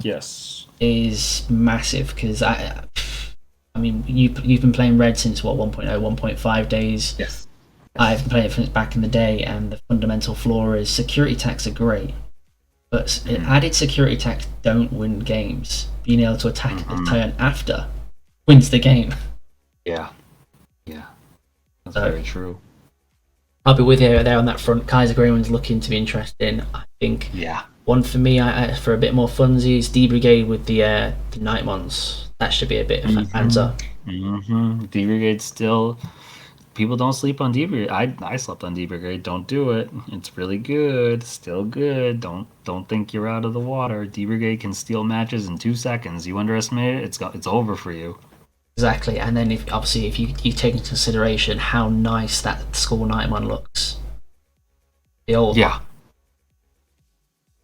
yes, is massive. Because I mean, you've been playing red since what 1.0, 1.5 days. Yes. I've been playing it since back in the day, and the fundamental flaw is security attacks are great, but added security attacks don't win games. Being able to attack the turn after wins the game. Yeah, that's very true. I'll be with you there on that front. Kaiser Greyman's looking to be interesting. I think. Yeah. One for me, for a bit more funsies, D Brigade with the Nightmons. That should be a bit of an answer. D Brigade still people don't sleep on D Brigade. I slept on D Brigade. Don't do it. It's really good. Still good. Don't think you're out of the water. D Brigade can steal matches in 2 seconds. You underestimate it, it's over for you. Exactly, and then if you take into consideration how nice that Skull Nightmon looks, the old Yeah.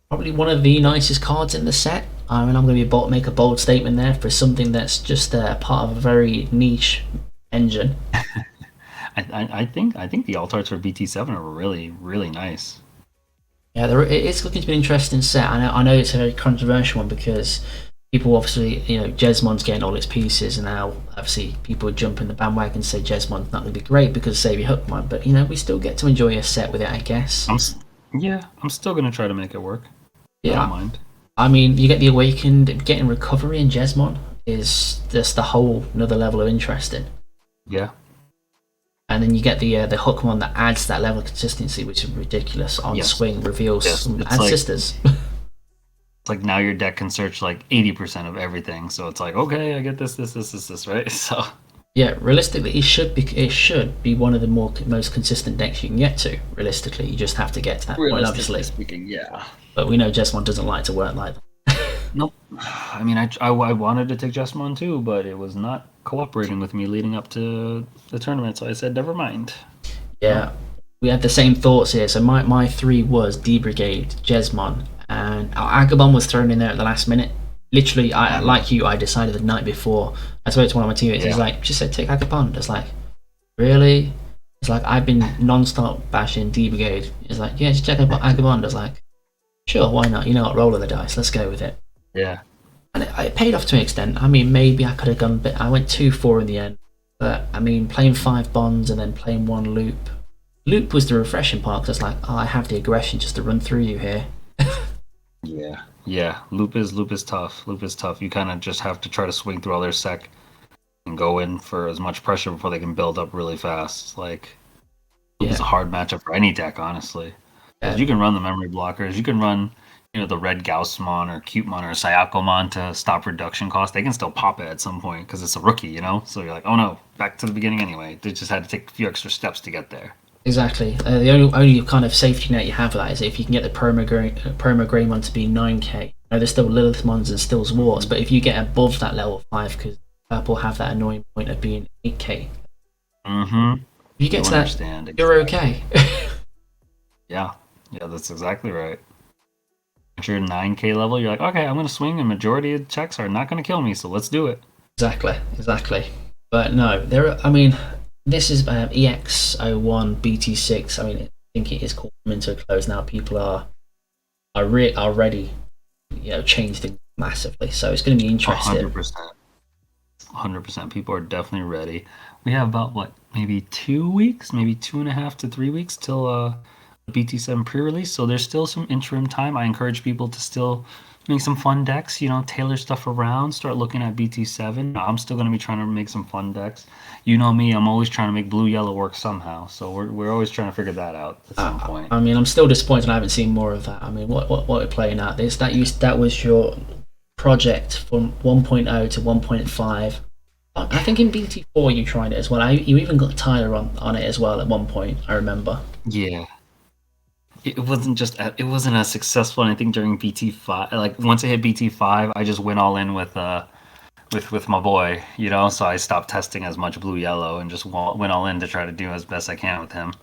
probably one of the nicest cards in the set. I mean, I'm going to make a bold statement there for something that's just part of a very niche engine. I think the alt arts for BT7 are really really nice. Yeah, it's looking to be an interesting set. I know it's a very controversial one because people obviously, Jesmon's getting all its pieces, and now obviously people jump in the bandwagon and say Jesmon's not going to be great because of Saviour Hookmon, but we still get to enjoy a set with it, I guess. I'm still gonna try to make it work. Yeah, I don't mind. I mean, you get the Awakened, getting Recovery in Jesmon is just the whole another level of interesting. Yeah. And then you get the Hookmon that adds that level of consistency, which is ridiculous. On swing reveals some ancestors. It's like now your deck can search like 80% of everything, so it's like, okay, I get this, right? So yeah, realistically, it should be one of the most consistent decks you can get to. Realistically, you just have to get to that point, obviously. Speaking, yeah. But we know Jesmon doesn't like to work like that. Nope. I mean, I wanted to take Jesmon too, but it was not cooperating with me leading up to the tournament, so I said, never mind. Yeah, we had the same thoughts here. So my 3 was D Brigade, Jesmon, and AguBond was thrown in there at the last minute. Literally, I decided the night before. I spoke to one of my teammates. He's like, just said take AguBond. I was like, really? It's like, I've been non-stop bashing D Brigade. He's like, yeah, just check out AguBond. I was like, sure, why not? You know what, roll of the dice, let's go with it. Yeah. And it paid off to an extent. I mean, maybe I could have gone a bit. I went 2-4 in the end. But, I mean, playing 5 bonds and then playing 1 loop. Loop was the refreshing part because it's like, I have the aggression just to run through you here. Yeah. Loop is tough. Loop is tough. You kind of just have to try to swing through all their sec and go in for as much pressure before they can build up really fast. Like, Loop is a hard matchup for any deck, honestly. You can run the memory blockers. You can run, the red Gaussmon or Cutemon or Syakomon to stop reduction cost. They can still pop it at some point because it's a rookie, So you're like, oh no, back to the beginning anyway. They just had to take a few extra steps to get there. Exactly. The only kind of safety net you have for that is if you can get the Promo Greymon to be 9k. There's still Lilithmons and still Zwarts, but if you get above that level 5, because Purple have that annoying point of being 8k. Mm-hmm. If you get to that, you're okay. Yeah, that's exactly right. At your 9k level, you're like, okay, I'm going to swing, and majority of checks are not going to kill me, so let's do it. Exactly. But no, this is EX01 BT6. I mean, I think it is coming to a close now. People are ready, change things massively. So it's going to be interesting. 100%. People are definitely ready. We have about maybe 2 weeks, maybe 2.5 to 3 weeks till BT7 pre-release. So there's still some interim time. I encourage people to still make some fun decks, tailor stuff around, start looking at BT7. I'm still going to be trying to make some fun decks. You know me, I'm always trying to make blue-yellow work somehow. So we're always trying to figure that out at some point. I mean, I'm still disappointed I haven't seen more of that. I mean, what we're playing at this, that was your project from 1.0 to 1.5. I think in BT4 you tried it as well. You even got Tyler on it as well at one point, I remember. Yeah. It wasn't as successful, and I think during BT5, once I hit BT5, I just went all in with my boy, so I stopped testing as much blue-yellow and just went all in to try to do as best I can with him.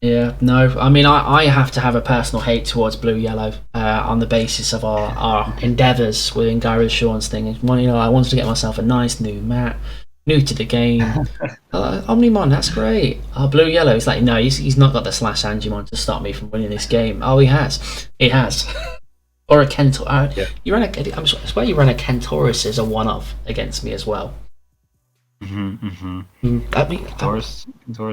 Yeah, no, I mean, I have to have a personal hate towards blue-yellow on the basis of our endeavours within Gaia Sean's thing. I wanted to get myself a nice new mat, new to the game. Omnimon, that's great. Blue-yellow, it's like, no, he's not got the slash Angimon to stop me from winning this game. Oh, he has. Or a Kentor. I swear you ran a Kentoris as a one-off against me as well. Kentoris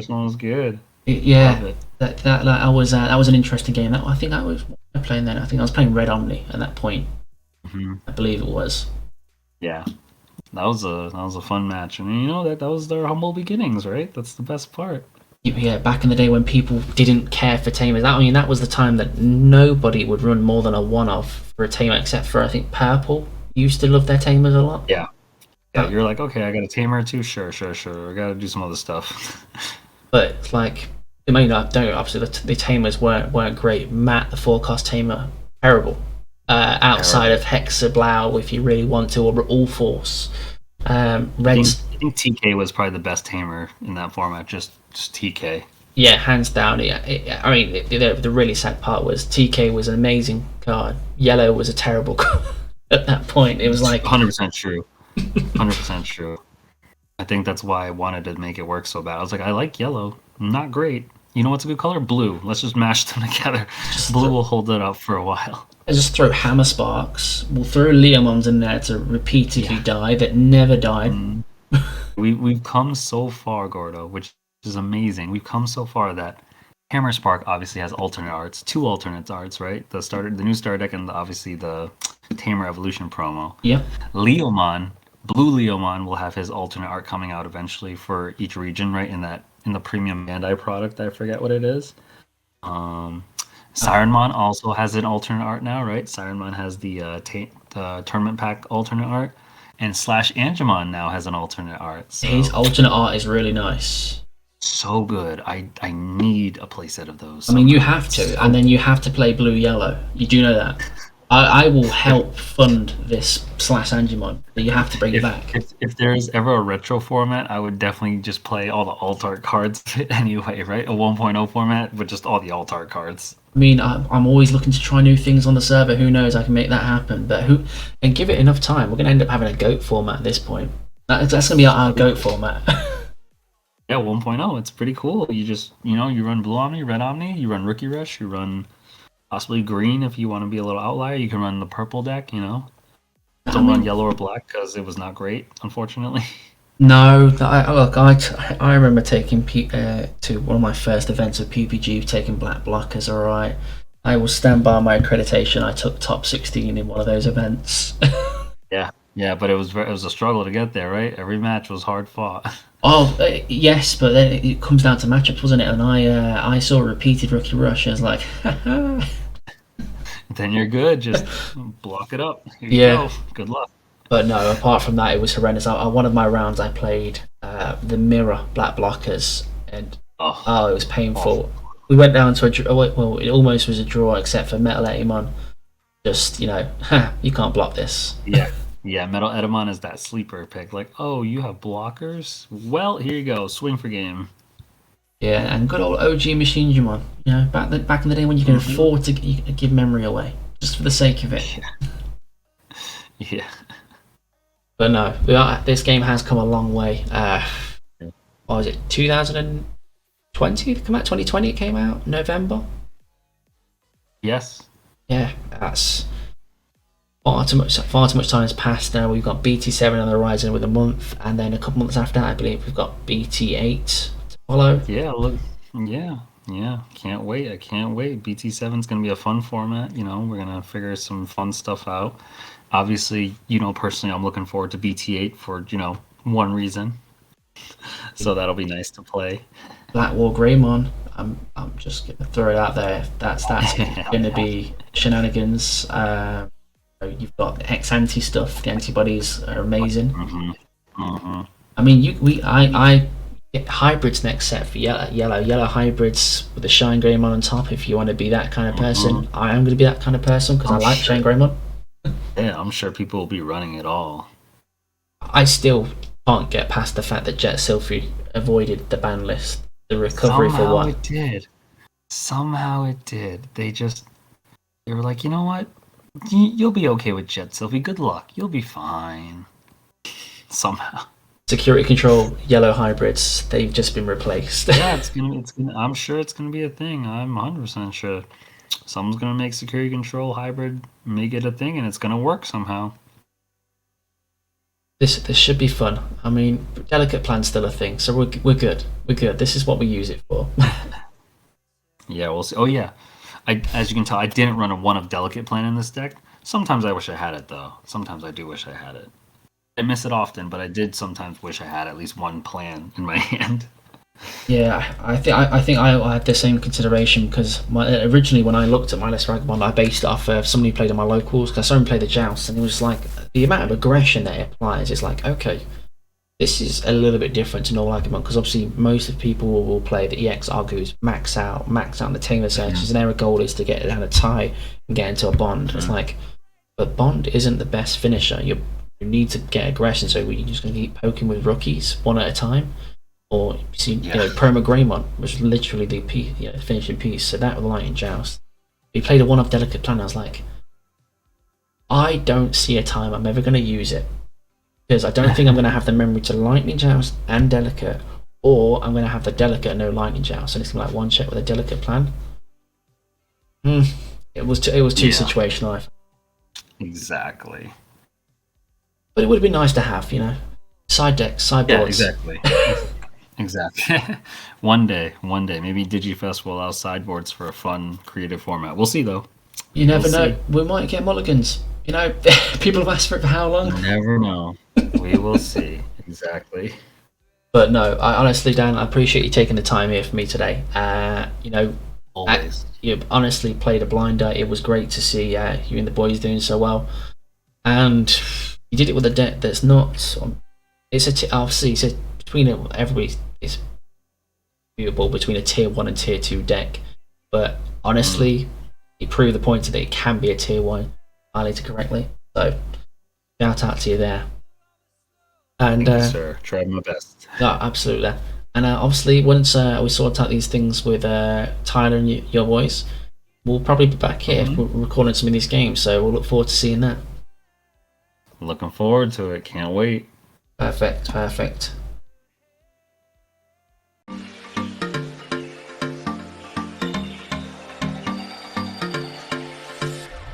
one was good. Yeah, that was an interesting game. I think I was playing then. I think I was playing Red Omni at that point. I believe it was. Yeah, that was a fun match, and that was their humble beginnings, right? That's the best part. Yeah, back in the day when people didn't care for tamers. That was the time that nobody would run more than a one-off for a tamer, except for I think Purple used to love their tamers a lot. Yeah, you're like, okay, I got a tamer too. Sure. I got to do some other stuff. but it's like, I mean, don't obviously the tamers weren't great. Matt, the forecast tamer, terrible. Outside of Hexablau, if you really want to, or All Force. Reds. I think TK was probably the best tamer in that format. Just TK. Yeah, hands down. I mean, the really sad part was TK was an amazing card. Yellow was a terrible card at that point. It was like 100% true. 100% true. I think that's why I wanted to make it work so bad. I was like, I like yellow, not great. You know what's a good color? Blue. Let's just mash them together. Blue will hold it up for a while. I just throw Hammer Sparks. We'll throw Leomons in there to repeatedly die that never died. We've come so far, Gordo, which is amazing. We've come so far that Hammer Spark obviously has alternate arts, 2 alternate arts, right? The new starter deck, and obviously the Tamer Evolution promo. Yep. Leomon, Blue Leomon, will have his alternate art coming out eventually for each region, right? In the premium Bandai product, I forget what it is. Sirenmon also has an alternate art now, right? Sirenmon has the tournament pack alternate art, and Slash Angemon now has an alternate art. So his alternate art is really nice. So good. I need a playset of those. I mean, you have to, and then you have to play blue yellow. You do know that. I will help fund this Slash Angemon, but you have to bring it back. If there is ever a retro format, I would definitely just play all the alt art cards anyway, right? A 1.0 format with just all the alt art cards. I mean, I'm always looking to try new things on the server. Who knows? I can make that happen. But and give it enough time. We're going to end up having a GOAT format at this point. That's going to be our GOAT format. Yeah, 1.0. It's pretty cool. You just, you run Blue Omni, Red Omni, you run Rookie Rush, you run possibly green if you want to be a little outlier. You can run the purple deck, Don't run yellow or black because it was not great, unfortunately. No, I remember taking to one of my first events of PPG, taking black blockers. All right, I will stand by my accreditation. I took top 16 in one of those events. Yeah, but it was a struggle to get there, right? Every match was hard fought. Oh yes, but then it comes down to matchups, wasn't it? And I saw repeated Rookie Rush. I was like, then you're good. Just block it up. Here you go. Good luck. But no, apart from that, it was horrendous. One of my rounds, I played the mirror black blockers, and it was painful. We went down to a draw. Well, it almost was a draw, except for Metal Etimon. Just, you can't block this. Yeah, Metal Etimon is that sleeper pick. Like, oh, you have blockers? Well, here you go. Swing for game. Yeah, and good old OG Machine Digimon. Back in the day when you can afford to give memory away, just for the sake of it. Yeah. But no, this game has come a long way. What was it, 2020? Come out 2020. It came out November. Yes. Yeah, that's far too much time has passed now. We've got BT7 on the horizon with a month, and then a couple months after that, I believe we've got BT8 to follow. Yeah, look, yeah, can't wait. I can't wait. BT7 is going to be a fun format. We're going to figure some fun stuff out. Obviously, personally, I'm looking forward to BT8 for, one reason. So that'll be nice to play. Black War Greymon. I'm just going to throw it out there. That's going to be shenanigans. You've got the ex-anti stuff. The antibodies are amazing. I mean, I get hybrids next set for yellow hybrids with the Shine Greymon on top. If you want to be that kind of person, I am going to be that kind of person because I like Shine Greymon. Yeah, I'm sure people will be running it all. I still can't get past the fact that Jet Sylphie avoided the ban list. The recovery for what? Somehow it did. They were like, you know what? You'll be okay with Jet Sylphie. Good luck. You'll be fine. Somehow. Security control yellow hybrids. They've just been replaced. Yeah, it's gonna. I'm sure it's gonna be a thing. I'm 100% sure. Someone's gonna make security control hybrid, make it a thing, and it's gonna work somehow. This should be fun. I mean, delicate plan's still a thing, so we're good. We're good. This is what we use it for. Yeah, we'll see. Oh yeah, as you can tell, I didn't run a one of delicate plan in this deck. Sometimes I wish I had it though. Sometimes I do wish I had it. I miss it often, but I did sometimes wish I had at least one plan in my hand. Yeah, I think I had the same consideration because originally when I looked at my list for AguBond, I based it off of somebody who played on my locals because I saw him play the Joust, and it was like the amount of aggression that it applies is like, okay, This is a little bit different to normal AguBond because obviously most of people will play the EX Argus, max out the Tamer searches, and their goal is to get down a tie and get into a bond. It's like, but bond isn't the best finisher. You need to get aggression, so you're just going to keep poking with rookies one at a time, or you know, Promo Greymon was literally the piece, finishing piece. So that with Lightning Joust, we played a one-off Delicate Plan. I was like, I don't see a time I'm ever going to use it. Because I don't think I'm going to have the memory to Lightning Joust and Delicate, or I'm going to have the Delicate and no Lightning Joust, and it's going to be like one check with a Delicate Plan. It was too situational. Exactly. But it would have been nice to have, side decks, sideboards. Yeah, exactly. Exactly. One day, maybe DigiFest will allow sideboards for a fun, creative format. We'll see, though. You never know. We might get mulligans. People have asked for it for how long? You never know. We will see. Exactly. But no, honestly, Dan, I appreciate you taking the time here for me today. Always. You honestly played a blinder. It was great to see you and the boys doing so well. And you did it with a deck that's not... obviously, it's between everybody, it's viewable between a tier 1 and tier 2 deck. But honestly, you proved the point that it can be a tier 1 highlighted correctly. So, shout out to you there. And thank you, sir. Tried my best. No, absolutely. And obviously, once we sort out these things with Tyler and your boys, we'll probably be back here recording some of these games. So we'll look forward to seeing that. Looking forward to it. Can't wait. Perfect.